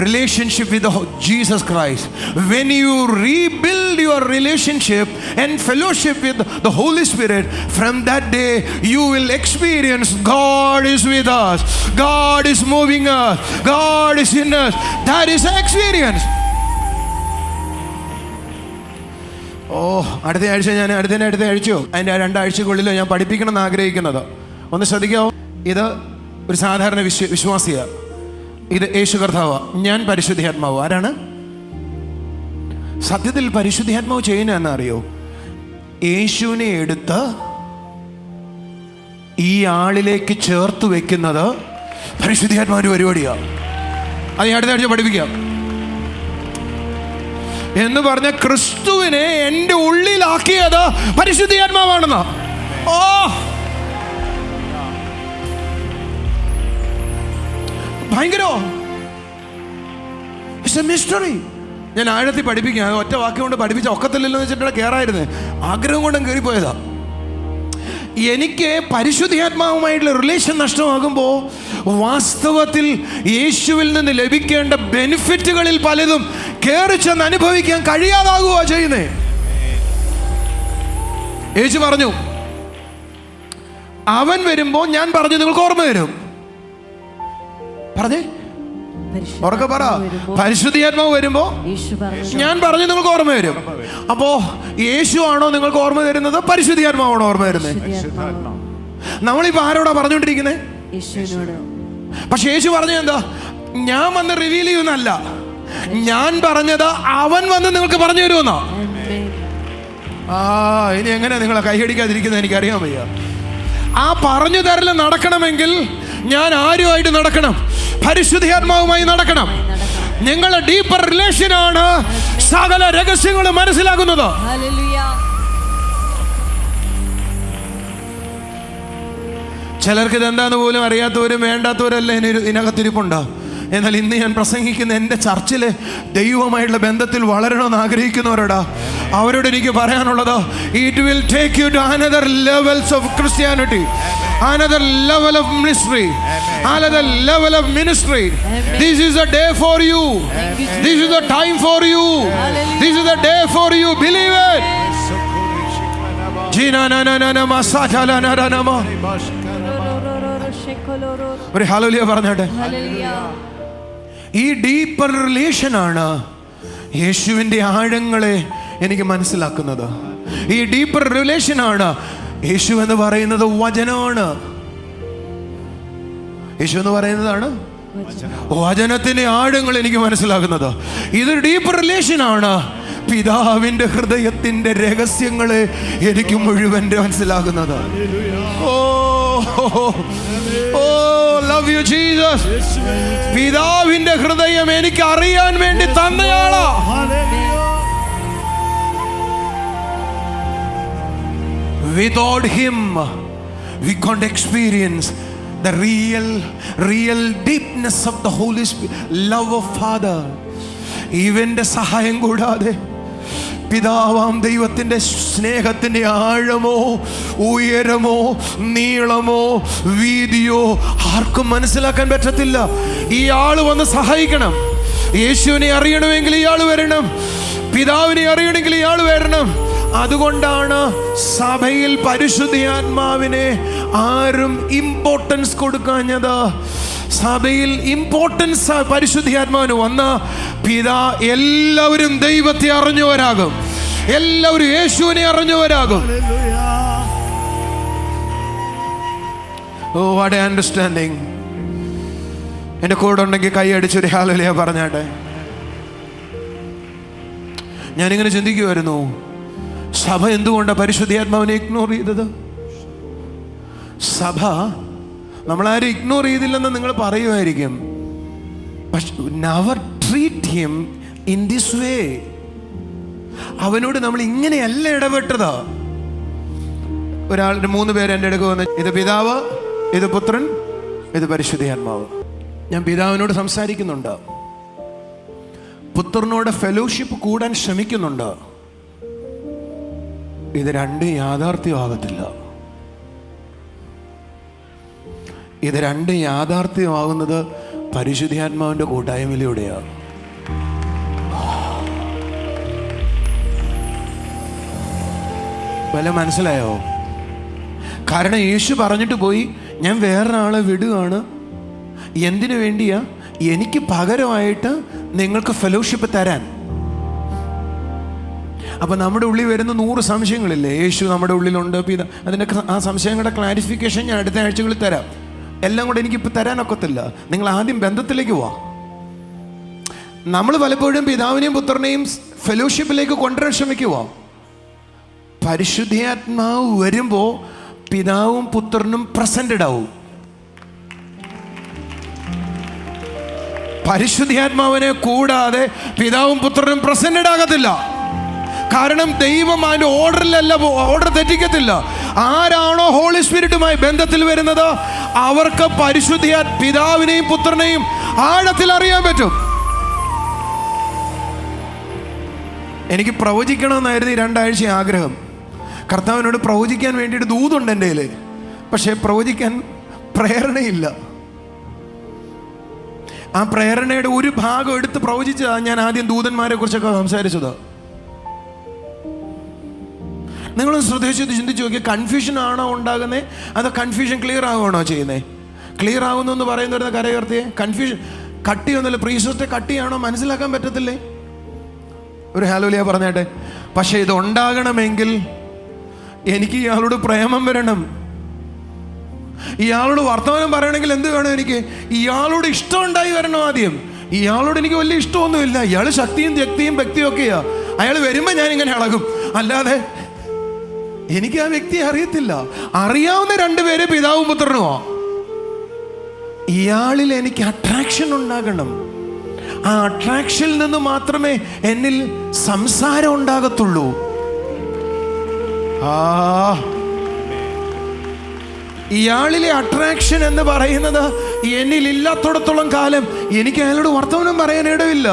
relationship with Jesus Christ. When you rebuild your relationship and fellowship with the Holy Spirit, from that day you will experience God is with us, God is moving us, God is in us. That is the experience. അടുത്ത ആഴ്ചയോ അതിൻ്റെ 2 ആഴ്ചക്കുള്ളിലോ ഞാൻ പഠിപ്പിക്കണം എന്ന് ആഗ്രഹിക്കുന്നത്. ഒന്ന് ശ്രദ്ധിക്കാവോ? ഇത് ഒരു സാധാരണ വിശ്വാസിയാണ്. ഇത് യേശു കർത്താവ്, ഞാൻ പരിശുദ്ധാത്മാവ്. ആരാണ്? സത്യത്തിൽ പരിശുദ്ധാത്മാവ് ചെയ്യുന്ന എന്നറിയോ? യേശുവിനെ എടുത്ത് ഈ ആളിലേക്ക് ചേർത്ത് വെക്കുന്നത് പരിശുദ്ധാത്മാവിന്റെ പരിപാടിയാണ്. അത് ഞാൻ അടുത്ത ആഴ്ച പഠിപ്പിക്കാം. എന്ന് പറഞ്ഞ ക്രിസ്തുവിനെ എൻ്റെ ഉള്ളിലാക്കിയത് പരിശുദ്ധാത്മാവാണെന്ന്. ഭയങ്കരോ, ഇറ്റ്സ് എ മിസ്റ്ററി. ഞാൻ ആഴത്തിൽ പഠിപ്പിക്കാം. ഒറ്റ വാക്ക് കൊണ്ട് പഠിപ്പിച്ച ഒക്കത്തില്ലല്ലോ എന്ന് വെച്ചിട്ട് കയറായിരുന്നു. ആഗ്രഹം കൊണ്ടും കയറിപ്പോയതാ. എനിക്ക് പരിശുദ്ധാത്മാവുമായിട്ടുള്ള റിലേഷൻ നഷ്ടമാകുമ്പോൾ വാസ്തവത്തിൽ യേശുവിൽ നിന്ന് ലഭിക്കേണ്ട ബെനിഫിറ്റുകളിൽ പലതും കയറി ചെന്ന് അനുഭവിക്കാൻ കഴിയാതാകുക ചെയ്യുന്നേ. യേശു പറഞ്ഞു, അവൻ വരുമ്പോൾ ഞാൻ പറഞ്ഞു നിങ്ങൾക്ക് ഓർമ്മ വരും. പറഞ്ഞേ, ഉറക്കെ പറ. പരിശുദ്ധാത്മാവ് വരുമ്പോ ഞാൻ പറഞ്ഞു നിങ്ങൾക്ക് ഓർമ്മ വരും. അപ്പോ യേശു ആണോ നിങ്ങൾക്ക് ഓർമ്മ തരുന്നത്, പരിശുദ്ധാത്മാവാണോ ഓർമ്മ വരുന്നത്? നമ്മളിപ്പോ ആരോടാ പറഞ്ഞോണ്ടിരിക്കുന്നത്? പക്ഷെ യേശു പറഞ്ഞ എന്താ? ഞാൻ വന്ന് റിവീൽ ചെയ്യുന്നല്ല, ഞാൻ പറഞ്ഞത് അവൻ വന്ന് നിങ്ങൾക്ക് പറഞ്ഞു തരുമെന്നാ. ഇനി എങ്ങനെ നിങ്ങളെ കൈയടിക്കാതിരിക്കുന്നത് എനിക്കറിയാൻ വയ്യ. ആ പറഞ്ഞു തരൽ നടക്കണമെങ്കിൽ ഞാൻ ആരുമായിട്ട് നടക്കണം? പരിശുദ്ധാത്മാവുമായി നടക്കണം. നിങ്ങളുടെ ഡീപ്പർ റിലേഷനാണ് സകല രഹസ്യങ്ങളും മനസ്സിലാകുന്നത്. ചിലർക്ക് ഇതെന്താന്ന് പോലും അറിയാത്തവരും വേണ്ടാത്തവരല്ല ഇതിനകത്തിരിപ്പുണ്ടോ. എന്നാൽ ഇന്ന് ഞാൻ പ്രസംഗിക്കുന്ന എൻ്റെ ചർച്ചിൽ ദൈവമായിട്ടുള്ള ബന്ധത്തിൽ വളരണമെന്ന് ആഗ്രഹിക്കുന്നവരോടാ, അവരോട് എനിക്ക് പറയാനുള്ളത്, it will take you to another levels of Christianity, another level of ministry, another level of ministry. This is a day for you. This is a time for you. This is a day for you. Believe it. Jina na na na na masata la na na ma. ഒരു hallelujah പറഞ്ഞാട്ടെ. ഈ deeper relation ആണ് യേശുവിൻ്റെ ആഴങ്ങളെ എനിക്ക് മനസ്സിലാക്കുന്നത്. ഈ deeper relation ആണ് യേശു എന്ന് പറയുന്നത് വചനമാണ്. യേശു എന്ന് പറയുന്നതാണ് വചനത്തിന്റെ ആഴങ്ങൾ എനിക്ക് മനസ്സിലാക്കുന്നത്. ഇതൊരു ഡീപ്പർ റിലേഷൻ ആണ്. പിതാവിന്റെ ഹൃദയത്തിന്റെ രഹസ്യങ്ങളെ എനിക്ക് മുഴുവൻ മനസ്സിലാകുന്നത്. ഓ ലവ് യു ജീസസ്. പിതാവിന്റെ ഹൃദയം എനിക്ക് അറിയാൻ വേണ്ടി തന്നയാളാ. Without him we can't experience the real deepness of the Holy Spirit, love of Father. ഇവന്റെ സഹായം കൂടാതെ പിതാവാം ദൈവത്തിന്റെ സ്നേഹത്തിന്റെ ആഴമോ ഉയരമോ നീളമോ വീതിയോ ആർക്കും മനസ്സിലാക്കാൻ പറ്റത്തില്ല. ഈ ആള് വന്ന് സഹായിക്കണം. യേശുവിനെ അറിയണമെങ്കിൽ ഇയാൾ വരണം, പിതാവിനെ അറിയണമെങ്കിൽ ഇയാൾ വരണം. അതുകൊണ്ടാണ് സഭയിൽ പരിശുദ്ധാത്മാവിനെ ആരും ഇമ്പോർട്ടൻസ് കൊടുക്കാഞ്ഞത്. സഭയിൽ ഇമ്പോർട്ടൻസ് പരിശുദ്ധാത്മാവിന് വന്ന എല്ലാവരും ദൈവത്തെ അറിഞ്ഞവരാകും, എല്ലാവരും യേശുവിനെ അറിഞ്ഞവരാകും. Oh what a understanding. എൻ്റെ കൂടെ ഉണ്ടെങ്കിൽ കൈ അടിച്ചൊരു ഹല്ലേലൂയ പറഞ്ഞാട്ടെ. ഞാനിങ്ങനെ ചിന്തിക്കുമായിരുന്നു, സഭ എന്തുകൊണ്ടാണ് പരിശുദ്ധാത്മാവിനെ ഇഗ്നോർ ചെയ്തത്? സഭ നമ്മളാരും ഇഗ്നോർ ചെയ്തില്ലെന്ന് നിങ്ങൾ പറയുമായിരിക്കും, പക്ഷെ never treat him in this way. അവനോട് നമ്മൾ ഇങ്ങനെയല്ല ഇടപെട്ടത്. ഒരാളുടെ 3 പേര് എൻ്റെ അടുക്ക് വന്ന്, ഇത് പിതാവ്, ഇത് പുത്രൻ, ഇത് പരിശുദ്ധാത്മാവ്. ഞാൻ പിതാവിനോട് സംസാരിക്കുന്നുണ്ട്, പുത്രനോട് ഫെലോഷിപ്പ് കൂടാൻ ശ്രമിക്കുന്നുണ്ട്. ഇത് രണ്ടും യാഥാർത്ഥ്യമാകത്തില്ല. ഇത് രണ്ടും യാഥാർത്ഥ്യമാകുന്നത് പരിശുദ്ധാത്മാവിന്റെ കൂട്ടായ്മയിലൂടെയാണ്. വല്ല മനസ്സിലായോ? കാരണം യേശു പറഞ്ഞിട്ട് പോയി, ഞാൻ വേറൊരാളെ വിടുകയാണ്. എന്തിനു വേണ്ടിയാ? എനിക്ക് പകരമായിട്ട് നിങ്ങൾക്ക് ഫെലോഷിപ്പ് തരാൻ. അപ്പം നമ്മുടെ ഉള്ളിൽ വരുന്ന 100 സംശയങ്ങളില്ലേ, യേശു നമ്മുടെ ഉള്ളിലുണ്ട്, അതിൻ്റെ ആ സംശയങ്ങളുടെ ക്ലാരിഫിക്കേഷൻ ഞാൻ അടുത്ത ആഴ്ചകളിൽ തരാം. എല്ലാം കൂടെ എനിക്കിപ്പോൾ തരാനൊക്കത്തില്ല. നിങ്ങൾ ആദ്യം ബന്ധത്തിലേക്ക് പോവാ. നമ്മൾ പലപ്പോഴും പിതാവിനെയും പുത്രനെയും ഫെലോഷിപ്പിലേക്ക് കൊണ്ടുവരാൻ ശ്രമിക്കുക. പരിശുദ്ധാത്മാവ് വരുമ്പോൾ പിതാവും പുത്രനും പ്രസന്റഡ് ആവും. പരിശുദ്ധാത്മാവിനെ കൂടാതെ പിതാവും പുത്രനും പ്രസന്റഡ് ആകത്തില്ല. കാരണം ദൈവം അതിൻ്റെ ഓർഡർ തെറ്റിക്കത്തില്ല. ആരാണോ ഹോളി സ്പിരിറ്റുമായി ബന്ധത്തിൽ വരുന്നത് അവർക്ക് പിതാവിനെയും പുത്രനെയും ആഴത്തിൽ അറിയാൻ പറ്റും. എനിക്ക് പ്രവചിക്കണമെന്നായിരുന്നു ഈ 2 ആഴ്ച ആഗ്രഹം. കർത്താവിനോട് പ്രവചിക്കാൻ വേണ്ടിയിട്ട് ദൂതുണ്ട് എൻ്റെ കയ്യിൽ, പക്ഷേ പ്രവചിക്കാൻ പ്രേരണയില്ല. ആ പ്രേരണയുടെ ഒരു ഭാഗം എടുത്ത് പ്രവചിച്ചതാണ് ഞാൻ ആദ്യം ദൂതന്മാരെ കുറിച്ചൊക്കെ സംസാരിച്ചത്. നിങ്ങളൊന്ന് ശ്രദ്ധിച്ച് ചിന്തിച്ച് നോക്കിയാൽ കൺഫ്യൂഷൻ ആണോ ഉണ്ടാകുന്നത്, അതോ കൺഫ്യൂഷൻ ക്ലിയർ ആവുകയാണോ ചെയ്യുന്നത്? ക്ലിയർ ആകുന്നു എന്ന് പറയുന്ന കരയുയർത്തിയെ. കൺഫ്യൂഷൻ കട്ടിയൊന്നുമില്ല, പ്രീസിസ്റ്റെ കട്ടിയാണോ മനസ്സിലാക്കാൻ പറ്റത്തില്ലേ? ഒരു ഹല്ലേലൂയ പറഞ്ഞാട്ടെ. പക്ഷെ ഇത് ഉണ്ടാകണമെങ്കിൽ എനിക്ക് ഇയാളോട് പ്രേമം വരണം. ഇയാളോട് വർത്തമാനം പറയണമെങ്കിൽ എന്ത് വേണം? എനിക്ക് ഇയാളോട് ഇഷ്ടം ഉണ്ടായി വരണം. ആദ്യം ഇയാളോട് എനിക്ക് വലിയ ഇഷ്ടമൊന്നുമില്ല, ഇയാൾ ശക്തിയും വ്യക്തിയും വ്യക്തിയും ഒക്കെയാ. അയാൾ വരുമ്പോൾ ഞാൻ ഇങ്ങനെ ഇളകും, അല്ലാതെ എനിക്ക് ആ വ്യക്തിയെ അറിയത്തില്ല. അറിയാവുന്ന രണ്ടുപേരെ പിതാവും പുത്രനുമോ. ഇയാളിൽ എനിക്ക് അട്രാക്ഷൻ ഉണ്ടാകണം. ആ അട്രാക്ഷനിൽ നിന്ന് മാത്രമേ എന്നിൽ സംസാരം ഉണ്ടാകത്തുള്ളൂ. ഇയാളിലെ അട്രാക്ഷൻ എന്ന് പറയുന്നത് എന്നിൽ ഇല്ലാത്തിടത്തോളം കാലം എനിക്ക് അയാളോട് വർത്തമാനം പറയാൻ ഇടമില്ല.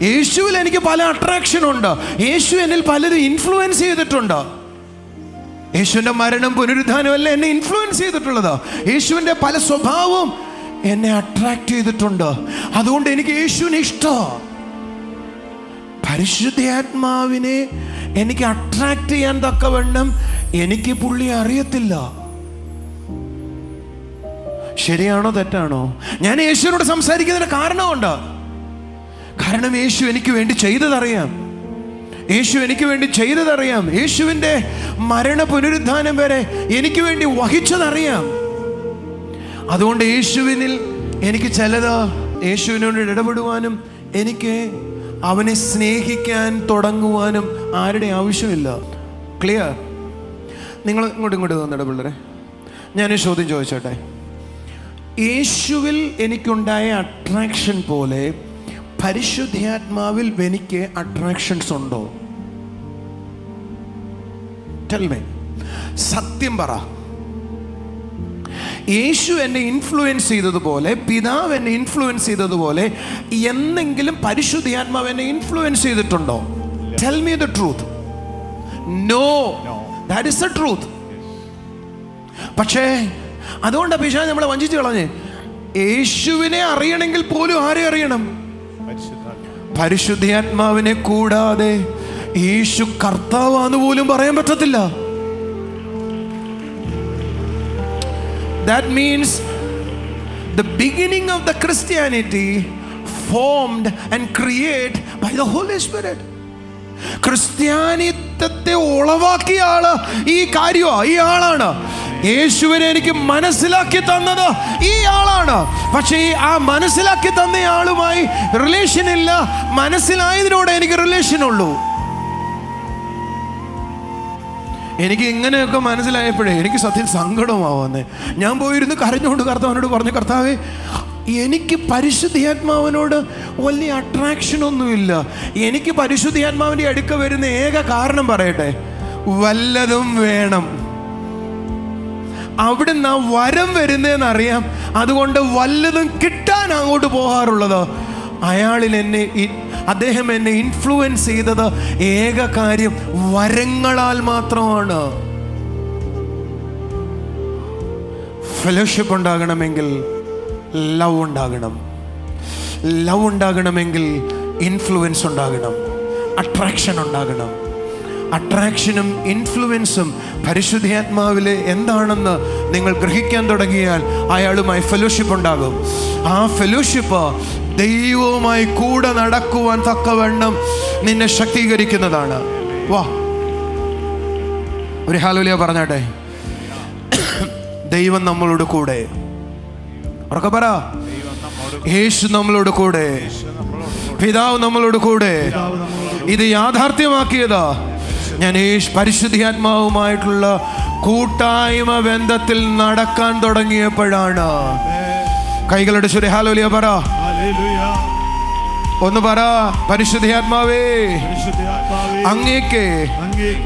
യേശുവിൽ എനിക്ക് പല അട്രാക്ഷൻ ഉണ്ട്. യേശു എന്നിൽ പലരും ഇൻഫ്ലുവൻസ് ചെയ്തിട്ടുണ്ട്. യേശുവിൻ്റെ മരണം പുനരുദ്ധാനം എല്ലാം എന്നെ ഇൻഫ്ലുവൻസ് ചെയ്തിട്ടുള്ളത്. യേശുവിൻ്റെ പല സ്വഭാവവും എന്നെ അട്രാക്ട് ചെയ്തിട്ടുണ്ട്. അതുകൊണ്ട് എനിക്ക് യേശുവിനെ ഇഷ്ടം. പരിശുദ്ധാത്മാവിനെ എനിക്ക് അട്രാക്ട് ചെയ്യാൻ തക്കവണ്ണം എനിക്ക് പുള്ളിയെ അറിയത്തില്ല. ശരിയാണോ തെറ്റാണോ? ഞാൻ യേശുവിനോട് സംസാരിക്കുന്നതിന് കാരണമുണ്ട്. കാരണം യേശു എനിക്ക് വേണ്ടി ചെയ്തതറിയാം. യേശു എനിക്ക് വേണ്ടി ചെയ്തതറിയാം. യേശുവിൻ്റെ മരണ പുനരുദ്ധാനം വരെ എനിക്ക് വേണ്ടി വഹിച്ചതറിയാം. അതുകൊണ്ട് യേശുവിനിൽ എനിക്ക് ചിലത് യേശുവിനോട് ഇടപെടുവാനും എനിക്ക് അവനെ സ്നേഹിക്കാൻ തുടങ്ങുവാനും ആരുടെ ആവശ്യമില്ല. ക്ലിയർ? നിങ്ങൾ ഇങ്ങോട്ട് വന്നിട പിള്ളേരെ, ഞാനൊരു ചോദ്യം ചോദിച്ചോട്ടെ. യേശുവിൽ എനിക്കുണ്ടായ അട്രാക്ഷൻ പോലെ പരിശുദ്ധാത്മാവിൽ എനിക്ക് അട്രാക്ഷൻസ് ഉണ്ടോ? Tell me. സത്യം പറ. യേശു എന്നെ ഇൻഫ്ലുവൻസ് ചെയ്തതുപോലെ, പിതാവ് എന്നെ ഇൻഫ്ലുവൻസ് ചെയ്തതുപോലെ എന്നെങ്കിലും പരിശുദ്ധാത്മാവ് എന്നെ ഇൻഫ്ലുവൻസ് ചെയ്തിട്ടുണ്ടോ? Tell me the truth. No, that is the truth. പക്ഷേ അതുകൊണ്ടാണ് പിശാച് നമ്മളെ വഞ്ചിച്ച് കളഞ്ഞ്. യേശുവിനെ അറിയണമെങ്കിൽ പോലും ആരെ അറിയണം? പരിശുദ്ധാത്മാവിനെ കൂടാതെ യേശു കർത്താവാന്ന് പോലും പറയാൻ പറ്റത്തില്ല. That means the beginning of the Christianity formed and created by the Holy Spirit. ക്രിസ്ത്യാനിത്വത്തെ ഉളവാക്കിയ ആള് ഈ കാര്യമാ, ഈ ആളാണ്. യേശുവിനെ എനിക്ക് മനസ്സിലാക്കി തന്നത് ഈ ആളാണ്. പക്ഷേ ആ മനസ്സിലാക്കി തന്ന ആളുമായി റിലേഷൻ ഇല്ല. മനസ്സിലായതിനോട് എനിക്ക് റിലേഷൻ ഉള്ളൂ. എനിക്ക് ഇങ്ങനെയൊക്കെ മനസ്സിലായപ്പോഴേ എനിക്ക് സത്യം സങ്കടമാവുന്നേ. ഞാൻ പോയിരുന്നു കരഞ്ഞുകൊണ്ട് കർത്താവിനോട് പറഞ്ഞു, കർത്താവേ, എനിക്ക് പരിശുദ്ധാത്മാവിനോട് വലിയ അട്രാക്ഷനൊന്നുമില്ല. എനിക്ക് പരിശുദ്ധാത്മാവിൻ്റെ അടുക്ക വരുന്ന ഏക കാരണം പറയട്ടെ, വല്ലതും വേണം. അവിടുന്ന് ആ വരം വരുന്നതെന്നറിയാം. അതുകൊണ്ട് വല്ലതും കിട്ടാൻ അങ്ങോട്ട് പോകാറുള്ളത്. അദ്ദേഹം എന്നെ ഇൻഫ്ലുവൻസ് ചെയ്തത് ഏക കാര്യം വരങ്ങളാൽ മാത്രമാണ്. ഫെലോഷിപ്പ് ഉണ്ടാകണമെങ്കിൽ ലവ് ഉണ്ടാകണം. ലവ് ഉണ്ടാകണമെങ്കിൽ ഇൻഫ്ലുവൻസ് ഉണ്ടാകണം, അട്രാക്ഷൻ ഉണ്ടാകണം. അട്രാക്ഷനും ഇൻഫ്ലുവൻസും പരിശുദ്ധാത്മാവിലെ എന്താണെന്ന് നിങ്ങൾ ഗ്രഹിക്കാൻ തുടങ്ങിയാൽ അയാളുമായി ഫെലോഷിപ്പ് ഉണ്ടാകും. ആ ഫെലോഷിപ്പ് ദൈവവുമായി കൂടെ നടക്കുവാൻ തക്കവണ്ണം നിന്നെ ശക്തീകരിക്കുന്നതാണ്. വാ, ഒരു ഹല്ലേലൂയ പറഞ്ഞാട്ടെ. ദൈവം നമ്മളോട് കൂടെ. ഉറക്കെ പറ, യേശു നമ്മളോട് കൂടെ, പിതാവ് നമ്മളോട് കൂടെ. ഇത് യാഥാർത്ഥ്യമാക്കിയതാ ഞാൻ പരിശുദ്ധാത്മാവുമായിട്ടുള്ള കൂട്ടായ്മ ബന്ധത്തിൽ നടക്കാൻ തുടങ്ങിയപ്പോഴാണ്. കൈകളുടെ ശരി ഹല്ലേലൂയ പറ. ഒന്ന് പറ, പരിശുദ്ധാത്മാവേ, അങ്ങേക്ക്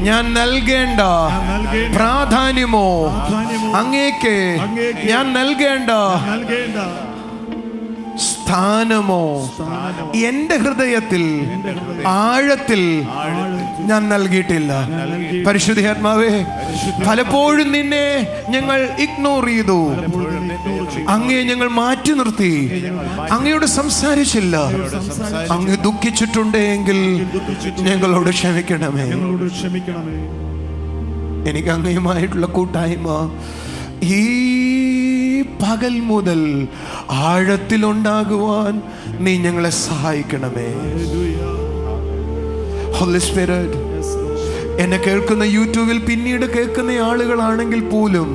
ഞാൻ നൽകേണ്ട പ്രാധാന്യമോ, അങ്ങേക്ക് ഞാൻ നൽകേണ്ട സ്ഥാനമോ എൻ്റെ ഹൃദയത്തിൽ ആഴത്തിൽ ഞാൻ നൽകിയിട്ടില്ല. പരിശുദ്ധാത്മാവേ, പലപ്പോഴും നിന്നെ ഞങ്ങൾ ഇഗ്നോർ ചെയ്തു, അങ്ങയെ ഞങ്ങൾ മാറ്റി നിർത്തി, അങ്ങയോട് സംസാരിച്ചില്ല. അങ്ങ് ദുഃഖിച്ചിട്ടുണ്ടെങ്കിൽ ഞങ്ങളോട് ക്ഷമിക്കണമേ. എനിക്ക് അങ്ങയുമായിട്ടുള്ള കൂട്ടായ്മ ഈ പകൽ മുതൽ ആഴത്തിലുണ്ടാകുവാൻ നീ ഞങ്ങളെ സഹായിക്കണമേ. ഹോളി സ്പിരിറ്റ്, എന്നെ കേൾക്കുന്ന യൂട്യൂബിൽ പിന്നീട് കേൾക്കുന്ന ആളുകളാണെങ്കിൽ പോലും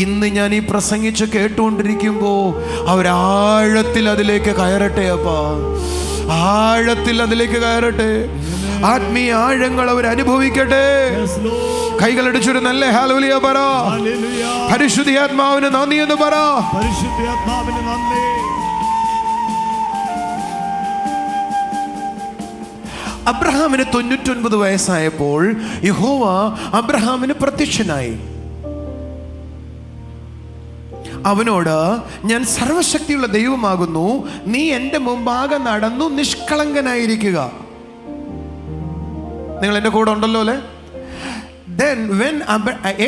ഇന്ന് ഞാൻ ഈ പ്രസംഗിച്ച് കേട്ടുകൊണ്ടിരിക്കുമ്പോ അവരാഴത്തിൽ അതിലേക്ക് കയറട്ടെ. അപ്പാ, ആഴത്തിൽ അതിലേക്ക് കയറട്ടെ. ആത്മീയ ആഴങ്ങൾ അവർ അനുഭവിക്കട്ടെ. കൈകളടിച്ചൊരു നല്ല ഹല്ലേലൂയ പറ. പരിശുദ്ധാത്മാവിന് നന്ദി എന്ന് പറ. പരിശുദ്ധാത്മാവിന് നന്ദി. അബ്രഹാമിന് 99 വയസ്സായപ്പോൾ യഹോവ അബ്രഹാമിന് പ്രത്യക്ഷനായി. അവനോട്, ഞാൻ സർവശക്തിയുള്ള ദൈവമാകുന്നു, നീ എൻ്റെ മുമ്പാകെ നടന്നു നിഷ്കളങ്കനായിരിക്കുക. നിങ്ങൾ എൻ്റെ കൂടെ ഉണ്ടല്ലോ അല്ലേ? Then when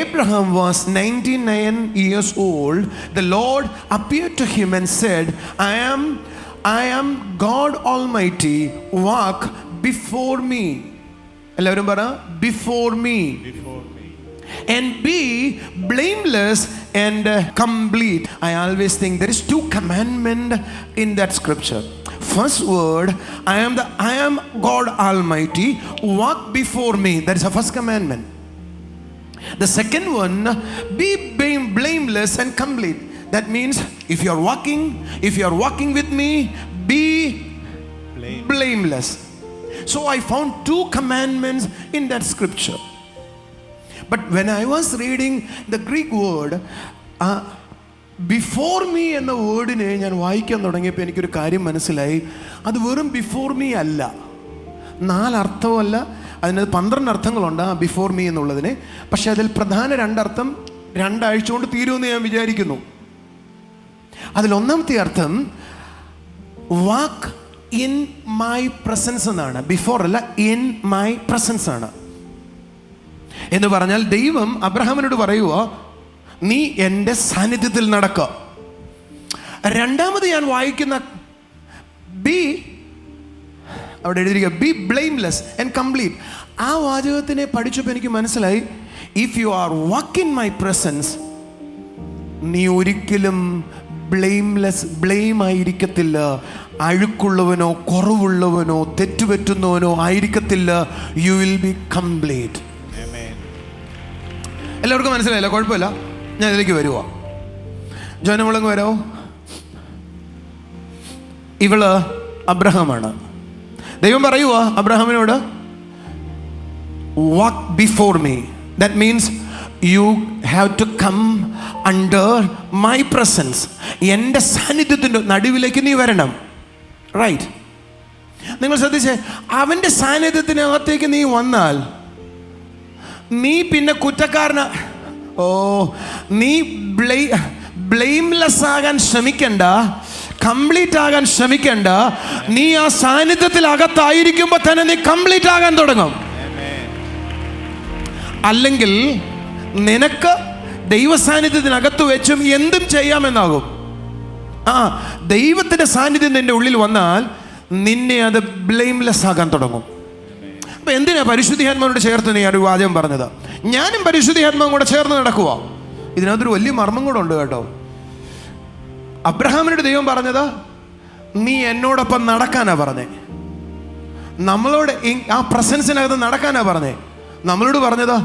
Abraham was 99 years old, the Lord appeared to him and said, I am God Almighty, walk before me. എല്ലാവരും പറ, before me. And be blameless and complete. I always think there is 2 commandments in that scripture. First word, I am God Almighty, walk before me. That is the first commandment. The second one, be blameless and complete. That means if you are walking with me, be blameless. So I found 2 commandments in that scripture. But when I was reading the Greek word, before me എന്ന വേർഡിനെ ഞാൻ വായിക്കാൻ തുടങ്ങിയപ്പോൾ എനിക്കൊരു കാര്യം മനസ്സിലായി. അത് വെറും before me അല്ല, 4 അർത്ഥമല്ല, അതിന് 12 അർത്ഥങ്ങളുണ്ട് ആ ബിഫോർ മീ എന്നുള്ളതിന്. പക്ഷെ അതിൽ പ്രധാന 2 അർത്ഥം 2 ആഴ്ച കൊണ്ട് തീരുമെന്ന് ഞാൻ വിചാരിക്കുന്നു. അതിൽ ഒന്നാമത്തെ അർത്ഥം വാക്ക് ഇൻ മൈ പ്രസൻസ് എന്നാണ്. ബിഫോർ അല്ല, ഇൻ മൈ പ്രസൻസ് ആണ്. എന്ന് പറഞ്ഞാൽ ദൈവം അബ്രഹാമിനോട് പറയുക, നീ എൻ്റെ സാന്നിധ്യത്തിൽ നടക്കുക. രണ്ടാമത് ഞാൻ വായിക്കുന്ന അവിടെ എഴുതിയിരിക്കുക ബി ബ്ലെയിംലെസ് ആൻഡ് കംപ്ലീറ്റ്. ആ വാചകത്തിനെ പഠിച്ചപ്പോൾ എനിക്ക് മനസ്സിലായി, if you are walk in my presence, നീ ഒരിക്കലും ബ്ലെയിം ആയിരിക്കത്തില്ല, അഴുക്കുള്ളവനോ കുറവുള്ളവനോ തെറ്റുപറ്റുന്നവനോ ആയിരിക്കത്തില്ല. You will be complete. എല്ലാവർക്കും മനസ്സിലായില്ല? കുഴപ്പമില്ല, ഞാൻ ഇതിലേക്ക് വരുക. ജോനമുളങ്ങ് വരാമോ? ഇവള് അബ്രഹാമാണ്. ദൈവം പറയുക അബ്രഹാമിനോട്, walk before me. That means you have to come under my presence. എൻ്റെ സാന്നിധ്യത്തിൻ്റെ നടുവിലേക്ക് നീ വരണം. റൈറ്റ്? നിങ്ങൾ ശ്രദ്ധിച്ചേ, അവൻ്റെ സാന്നിധ്യത്തിനകത്തേക്ക് നീ വന്നാൽ നീ പിന്നെ കുറ്റക്കാരന. നീ ബ്ലെയിംലെസ് ആകാൻ ശ്രമിക്കണ്ട, കംപ്ലീറ്റ് ആകാൻ ശ്രമിക്കണ്ട. നീ ആ സാന്നിധ്യത്തിൽ അകത്തായിരിക്കുമ്പോൾ തന്നെ നീ കംപ്ലീറ്റ് ആകാൻ തുടങ്ങും. അല്ലെങ്കിൽ നിനക്ക് ദൈവ സാന്നിധ്യത്തിനകത്ത് വെച്ചും എന്തും ചെയ്യാമെന്നാകും. ദൈവത്തിൻ്റെ സാന്നിധ്യം നിന്റെ ഉള്ളിൽ വന്നാൽ നിന്നെ അത് ബ്ലെയിംലെസ് ആകാൻ തുടങ്ങും. അപ്പം എന്തിനാ പരിശുദ്ധാത്മാവിനോട് ചേർത്ത് നീ ഒരു വാചകം പറഞ്ഞത്? ഞാനും പരിശുദ്ധാത്മാവും കൂടെ ചേർന്ന് നടക്കുക. ഇതിനകത്തൊരു വലിയ മർമ്മം കൂടെ ഉണ്ട് കേട്ടോ. അബ്രഹാമിനോട് ദൈവം പറഞ്ഞത്, നീ എന്നോടൊപ്പം നടക്കാനാ പറഞ്ഞേ. നമ്മളോട് ആ പ്രസൻസിനകത്ത് നടക്കാനാ പറഞ്ഞേ. നമ്മളോട് പറഞ്ഞത്,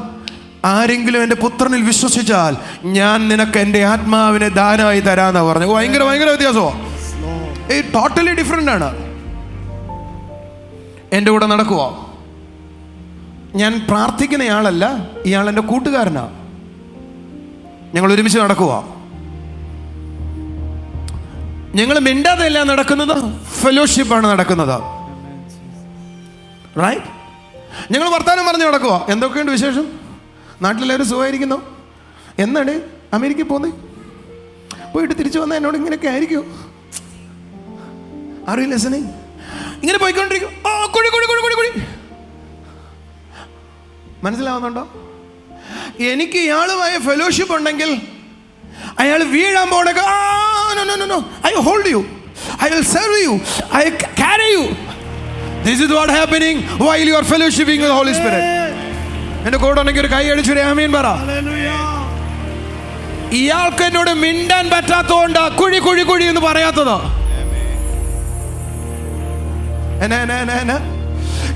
ആരെങ്കിലും എൻ്റെ പുത്രനിൽ വിശ്വസിച്ചാൽ ഞാൻ നിനക്ക് എൻ്റെ ആത്മാവിനെ ദാനമായി തരാന്നാ പറഞ്ഞു. ഭയങ്കര വ്യത്യാസമാണ്. ടോട്ടലി ഡിഫറെൻ്റ് ആണ്. എൻ്റെ കൂടെ നടക്കുക. ഞാൻ പ്രാർത്ഥിക്കുന്നയാളല്ല, ഇയാൾ എൻ്റെ കൂട്ടുകാരനാ. ഞങ്ങൾ ഒരുമിച്ച് നടക്കുക. ഞങ്ങൾ മിണ്ടാതെയല്ല നടക്കുന്നത്, ഫെലോഷിപ്പാണ് നടക്കുന്നത്. റൈറ്റ്? ഞങ്ങൾ വർത്താനം പറഞ്ഞ് നടക്കുക. എന്തൊക്കെയുണ്ട് വിശേഷം? നാട്ടിലെല്ലാവരും സുഖമായിരിക്കുന്നോ? എന്നാണ് അമേരിക്കയിൽ പോകുന്നത്? പോയിട്ട് തിരിച്ചു വന്നാൽ എന്നോട് ഇങ്ങനെയൊക്കെ ആയിരിക്കുമോ? അറിയില്ല. ഇങ്ങനെ പോയിക്കൊണ്ടിരിക്കും. കുഴി. മനസ്സിലാവുന്നുണ്ടോ? എനിക്ക് ഇയാളുമായ ഫെലോഷിപ്പ് ഉണ്ടെങ്കിൽ അയാൾ വീഴാൻ പോണ I hold U, I will serve U, I carry you. This is what happening while you are fellowshipping with the Holy Spirit. എന്റെ കൂടെ ഉണ്ടെങ്കിൽ ഒരു കൈ അടിച്ചു ആമീൻ പറ. ഇയാൾക്ക് എന്നോട് മിണ്ടാൻ പറ്റാത്തതുകൊണ്ട് കുഴി കുഴി കുഴി എന്ന് പറയാത്തത്.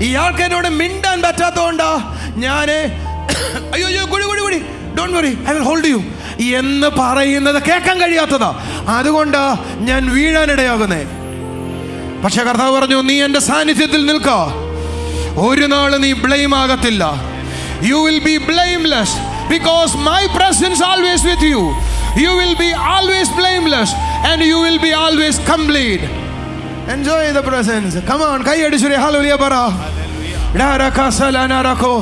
ഇയാൾക്ക് എന്നോട് മിണ്ടാൻ പറ്റാത്തതുകൊണ്ട് ഞാന് അയ്യോ അയ്യോ കുഴി കുഴി കുഴി don't worry I will hold U എന്ന് പറയുന്നത് കേൾക്കാൻ കഴിയാത്തതാ. അതുകൊണ്ട് ഞാൻ വീഴാനിടയാകുന്നേ. പക്ഷെ കർത്താവ് പറഞ്ഞു, നീ എൻ്റെ സാന്നിധ്യത്തിൽ നിൽക്ക, ഒരു നാൾ നീ ബ്ലെയിം ആകത്തില്ല. You will be blameless because my presence always with you. You will be always blameless and you will be always complete. Enjoy the presence. Come on, kai adisure hallelujah bara. Daraka salana rako.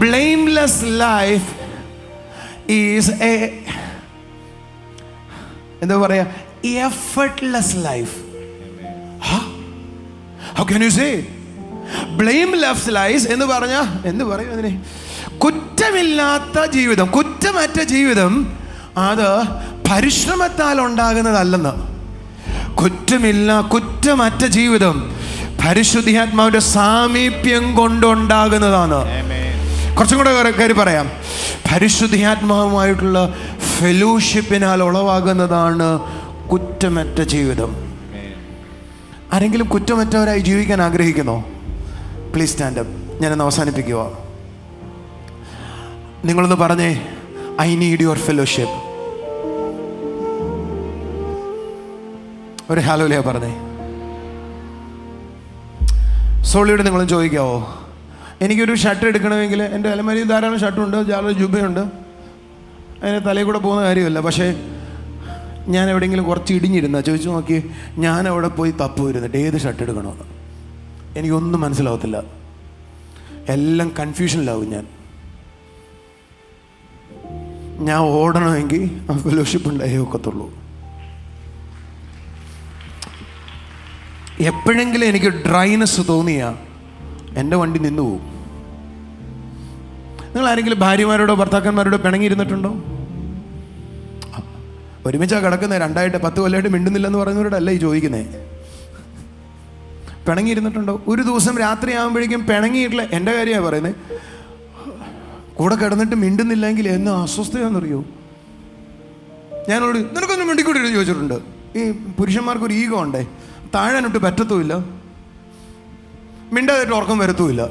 Blameless life is a എന്താ പറയാ, effortless life. How can you say blameless life എന്ന് പറഞ്ഞാൽ എന്ത് പറയും അതിനെ? കുറ്റമില്ലാത്ത ജീവിതം, കുറ്റമറ്റ ജീവിതം. അത് പരിശ്രമത്താൽ ഉണ്ടാകുന്നതല്ലെന്ന്. കുറ്റമറ്റ ജീവിതം പരിശുദ്ധാത്മാവിന്റെ സാമീപ്യം കൊണ്ടുണ്ടാകുന്നതാണ്. കുറച്ചും കൂടെ കയറി പറയാം, പരിശുദ്ധാത്മാവുമായിട്ടുള്ള ഫെലോഷിപ്പിനാൽ ഉളവാകുന്നതാണ് കുറ്റമറ്റ ജീവിതം. ആരെങ്കിലും കുറ്റമറ്റവരായി ജീവിക്കാൻ ആഗ്രഹിക്കുന്നോ? Please stand up. ഞാനൊന്ന് അവസാനിപ്പിക്കുക. നിങ്ങളൊന്ന് പറഞ്ഞേ, ഐ നീഡ് യുവർ ഫെലോഷിപ്പ്. ഒരു ഹല്ലേലൂയ പറഞ്ഞേ. സോളിയോട് നിങ്ങളും ചോദിക്കാവോ, എനിക്കൊരു ഷർട്ട് എടുക്കണമെങ്കിൽ എൻ്റെ അലമാരിയിൽ ധാരാളം ഷർട്ടുണ്ട്, ധാരാളം ജുബയുണ്ട്, അതിന് തലയിൽ കൂടെ പോകുന്ന കാര്യമല്ല. പക്ഷേ ഞാൻ എവിടെയെങ്കിലും കുറച്ച് ഇടിഞ്ഞിരുന്ന ചോദിച്ചു നോക്കി, ഞാൻ അവിടെ പോയി തപ്പ് വരുന്നിട്ട് ഏത് ഷർട്ട് എടുക്കണമെന്ന് എനിക്കൊന്നും മനസ്സിലാവത്തില്ല. എല്ലാം കൺഫ്യൂഷനിലാവും. ഞാൻ ഓടണമെങ്കിൽ ആ ഫെലോഷിപ്പ് ഉണ്ടായേ ഒക്കത്തുള്ളൂ. എപ്പോഴെങ്കിലും എനിക്ക് ഡ്രൈനെസ് തോന്നിയാൽ എൻ്റെ വണ്ടി നിന്നു പോകും. നിങ്ങൾ ആരെങ്കിലും ഭാര്യമാരോടോ ഭർത്താക്കന്മാരോടോ പിണങ്ങിയിരുന്നിട്ടുണ്ടോ? ഒരുമിച്ചാണ് കിടക്കുന്നത്, 2-10 കൊല്ലമായിട്ട് മിണ്ടുന്നില്ലെന്ന് പറയുന്നവരോടല്ല ഈ ചോദിക്കുന്നേ. പിണങ്ങിയിരുന്നിട്ടുണ്ടോ? ഒരു ദിവസം രാത്രി ആകുമ്പോഴേക്കും പിണങ്ങിയിട്ടില്ല. എൻ്റെ കാര്യമാണ് പറയുന്നത്. കൂടെ കിടന്നിട്ട് മിണ്ടുന്നില്ലെങ്കിൽ എന്ന് അസ്വസ്ഥയാണെന്നറിയോ? ഞാനോട് നിനക്കൊന്നും മിണ്ടിക്കൂട്ടിട്ട് ചോദിച്ചിട്ടുണ്ട്. ഈ പുരുഷന്മാർക്കൊരു ഈഗോ ഉണ്ടേ, താഴാനൊട്ട് പറ്റത്തുമില്ല, മിണ്ടാതായിട്ട് ഉറക്കം വരത്തുമില്ല.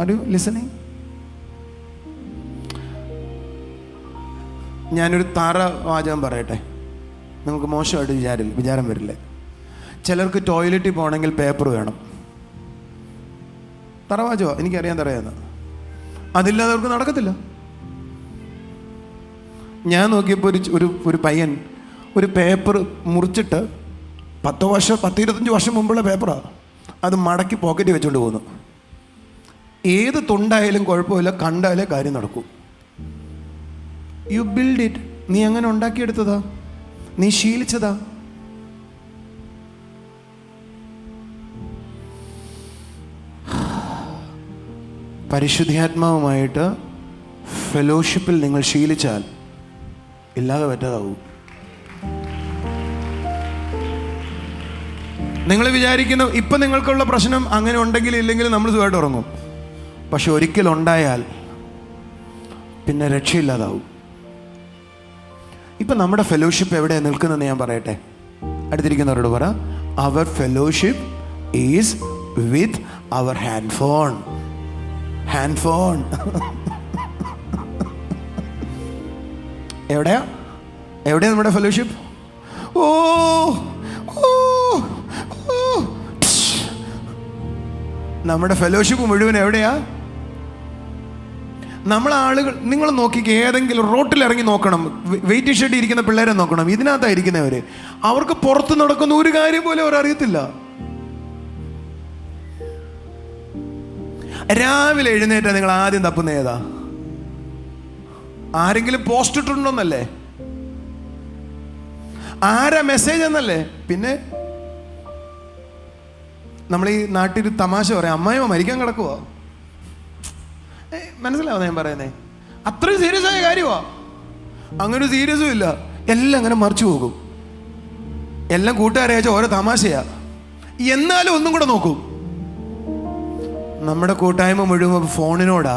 Are you listening? ഞാനൊരു വാചകം പറയട്ടെ, നമുക്ക് മോശമായിട്ട് വിചാരം വരില്ലേ? ചിലർക്ക് ടോയ്ലറ്റിൽ പോകണമെങ്കിൽ പേപ്പർ വേണം. തറവാചോ എനിക്കറിയാൻ തറയാന്ന്. അതില്ലാതെ അവർക്ക് നടക്കത്തില്ല. ഞാൻ നോക്കിയപ്പോൾ ഒരു പയ്യൻ ഒരു പേപ്പർ മുറിച്ചിട്ട് 10-25 വർഷം മുമ്പുള്ള പേപ്പറാണ്, അത് മടക്കി പോക്കറ്റ് വെച്ചുകൊണ്ട് പോകുന്നു. ഏത് തുണ്ടായാലും കുഴപ്പമില്ല, കണ്ടാലേ കാര്യം നടക്കൂ. You build it. നീ അങ്ങനെ ഉണ്ടാക്കിയെടുത്തതാ, നീ ശീലിച്ചതാ. പരിശുദ്ധാത്മാവുമായിട്ട് ഫെലോഷിപ്പിൽ നിങ്ങൾ ശീലിച്ചാൽ ഇല്ലാതെ പറ്റാതാവും. നിങ്ങൾ വിചാരിക്കുന്നു ഇപ്പം നിങ്ങൾക്കുള്ള പ്രശ്നം അങ്ങനെ ഉണ്ടെങ്കിൽ ഇല്ലെങ്കിൽ നമ്മൾ സുഖമായിട്ട് ഉറങ്ങും. പക്ഷെ ഒരിക്കലുണ്ടായാൽ പിന്നെ രക്ഷയില്ലാതാവും. ഇപ്പം നമ്മുടെ ഫെലോഷിപ്പ് എവിടെയാണ് നിൽക്കുന്നതെന്ന് ഞാൻ പറയട്ടെ. അടുത്തിരിക്കുന്നവരോട് പറ, our fellowship is with our hand phone. Hand phone എവിടെയാ നമ്മുടെ ഫെലോഷിപ്പ്? ഓ നമ്മുടെ ഫെലോഷിപ്പ് മുഴുവൻ എവിടെയാ? നമ്മളാളുകൾ, നിങ്ങൾ നോക്കിക്ക്, ഏതെങ്കിലും റോട്ടിലിറങ്ങി നോക്കണം, വെയിറ്റ് ഷെഡ് ഇരിക്കുന്ന പിള്ളേരെ നോക്കണം, ഇതിനകത്തായിരിക്കുന്നവർ. അവർക്ക് പുറത്ത് നടക്കുന്ന ഒരു കാര്യം പോലും അവർ അറിയത്തില്ല. രാവിലെ എഴുന്നേറ്റാ നിങ്ങൾ ആദ്യം തപ്പുന്ന ഏതാ? ആരെങ്കിലും പോസ്റ്റ് ഇട്ടിട്ടുണ്ടോന്നല്ലേ? ആരാ മെസ്സേജ് എന്നല്ലേ? പിന്നെ നമ്മൾ ഈ നാട്ടിൽ തമാശ പറയാം, അമ്മായിമ്മ മരിക്കാൻ കിടക്കുവോ. മനസ്സിലാവുന്ന ഞാൻ പറയുന്നേ? അത്രയും സീരിയസ് ആയ കാര്യമാ. അങ്ങനെ സീരിയസും ഇല്ല, എല്ലാം അങ്ങനെ മറിച്ചു പോകും. എല്ലാം കൂട്ടുകാരെ അയച്ച ഓരോ തമാശയാ. എന്നാലും ഒന്നും കൂടെ നോക്കും, നമ്മുടെ കൂട്ടായ്മ മുഴുവൻ ഫോണിനോടാ,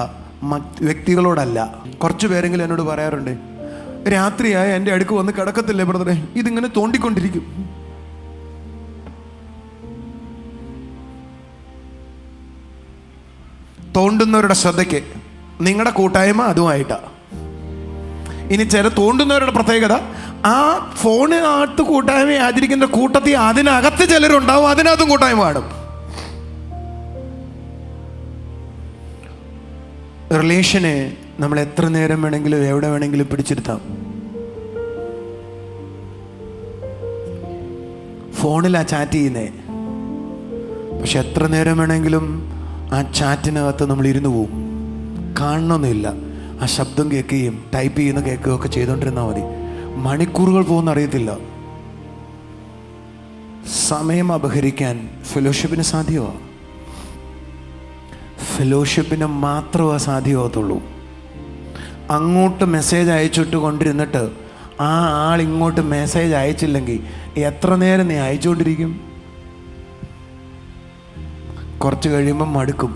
വ്യക്തികളോടല്ല. കുറച്ച് പേരെങ്കിലും എന്നോട് പറയാറുണ്ട്, രാത്രിയായ എൻ്റെ അടുക്ക് വന്ന് കിടക്കത്തില്ലേ ബ്രദറെ, ഇതിങ്ങനെ തോണ്ടിക്കൊണ്ടിരിക്കും. തോണ്ടുന്നവരുടെ ശ്രദ്ധയ്ക്ക് നിങ്ങളുടെ കൂട്ടായ്മ അതുമായിട്ടാ. ഇനി ചില തോണ്ടുന്നവരുടെ പ്രത്യേകത, ആ ഫോണിനകത്ത് കൂട്ടായ്മ ആചരിക്കുന്ന കൂട്ടത്തിൽ അതിനകത്ത് ചിലരുണ്ടാവും, അതിനകത്തും കൂട്ടായ്മ കാണും. റിലേഷനെ നമ്മൾ എത്ര നേരം വേണമെങ്കിലും എവിടെ വേണമെങ്കിലും പിടിച്ചിരുത്താം. ഫോണിലാ ചാറ്റ് ചെയ്യുന്നേ, പക്ഷെ എത്ര നേരം വേണമെങ്കിലും ആ ചാറ്റിനകത്ത് നമ്മൾ ഇരുന്ന് പോവും. കാണണമെന്നില്ല, ആ ശബ്ദം കേൾക്കുകയും ടൈപ്പ് ചെയ്യുന്ന കേൾക്കുകയും ഒക്കെ ചെയ്തുകൊണ്ടിരുന്നാൽ മതി. മണിക്കൂറുകൾ പോകുന്ന അറിയത്തില്ല. സമയം അപഹരിക്കാൻ ഫെലോഷിപ്പിന് സാധ്യമാണ്. ഫെലോഷിപ്പിന് മാത്രമേ സാധ്യമാകത്തുള്ളൂ. അങ്ങോട്ട് മെസ്സേജ് അയച്ചിട്ട് കൊണ്ടിരുന്നിട്ട് ആ ആൾ ഇങ്ങോട്ട് മെസ്സേജ് അയച്ചില്ലെങ്കിൽ എത്ര നേരം നീ അയച്ചുകൊണ്ടിരിക്കും? കുറച്ച് കഴിയുമ്പം മടുക്കും.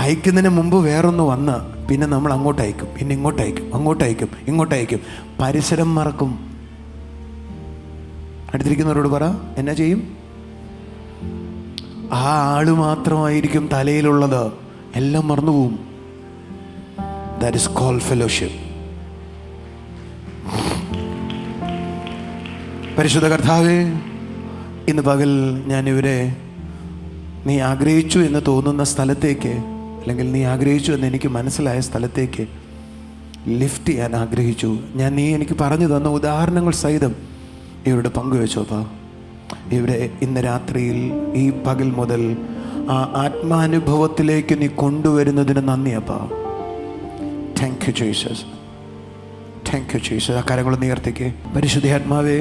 അയക്കുന്നതിന് മുമ്പ് വേറൊന്ന് വന്ന് പിന്നെ നമ്മൾ അങ്ങോട്ട് അയക്കും, പിന്നെ ഇങ്ങോട്ട് അയക്കും, അങ്ങോട്ട് അയക്കും, ഇങ്ങോട്ട് അയക്കും. പരിസരം മറക്കും. അടുത്തിരിക്കുന്നവരോട് പറ, എന്നാ ചെയ്യും? ആ ആള് മാത്രമായിരിക്കും തലയിലുള്ളത്, എല്ലാം മറന്നുപോകും. That is called fellowship. പരിശുദ്ധ കർത്താവേ, ഇന്ന് പകൽ ഞാൻ ഇവരെ നീ ആഗ്രഹിച്ചു എന്ന് തോന്നുന്ന സ്ഥലത്തേക്ക്, അല്ലെങ്കിൽ നീ ആഗ്രഹിച്ചു എന്ന് എനിക്ക് മനസ്സിലായ സ്ഥലത്തേക്ക് ലിഫ്റ്റ് ചെയ്യാൻ ആഗ്രഹിച്ചു. നീ എനിക്ക് പറഞ്ഞു തന്ന ഉദാഹരണങ്ങൾ സഹിതം ഇവരോട് പങ്കുവെച്ചോപ്പാ. ഇവരെ ഇന്ന് രാത്രിയിൽ ഈ പകൽ മുതൽ ആ ആത്മാനുഭവത്തിലേക്ക് നീ കൊണ്ടുവരുന്നതിന് നന്ദിയപ്പാ. Thank you Jesus, thank you Jesus. ആ കാര്യങ്ങൾ ഉയർത്തിക്ക്. പരിശുദ്ധാത്മാവേ,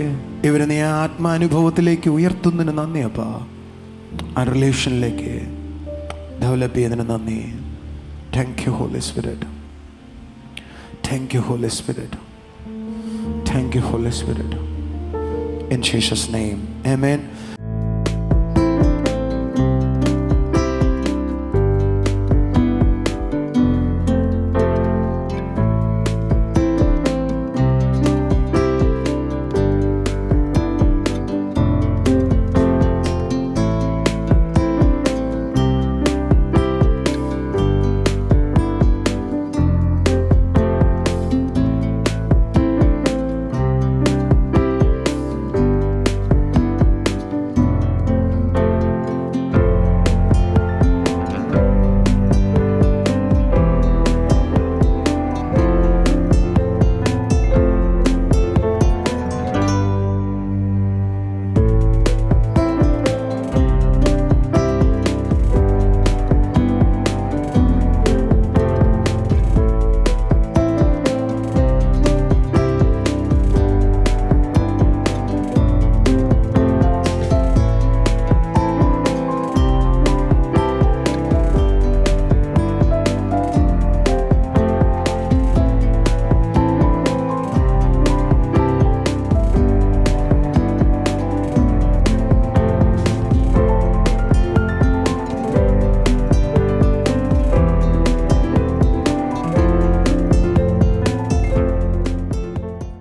ഇവരെ നീ ആ ആത്മാനുഭവത്തിലേക്ക് ഉയർത്തുന്നതിന് നന്ദിയപ്പാ. ആ റിലേഷനിലേക്ക് ഡെവലപ്പ് ചെയ്യുന്നതിന് നന്ദി. Thank you Holy Spirit, thank you Holy Spirit, thank you Holy Spirit. In Jesus' name, amen.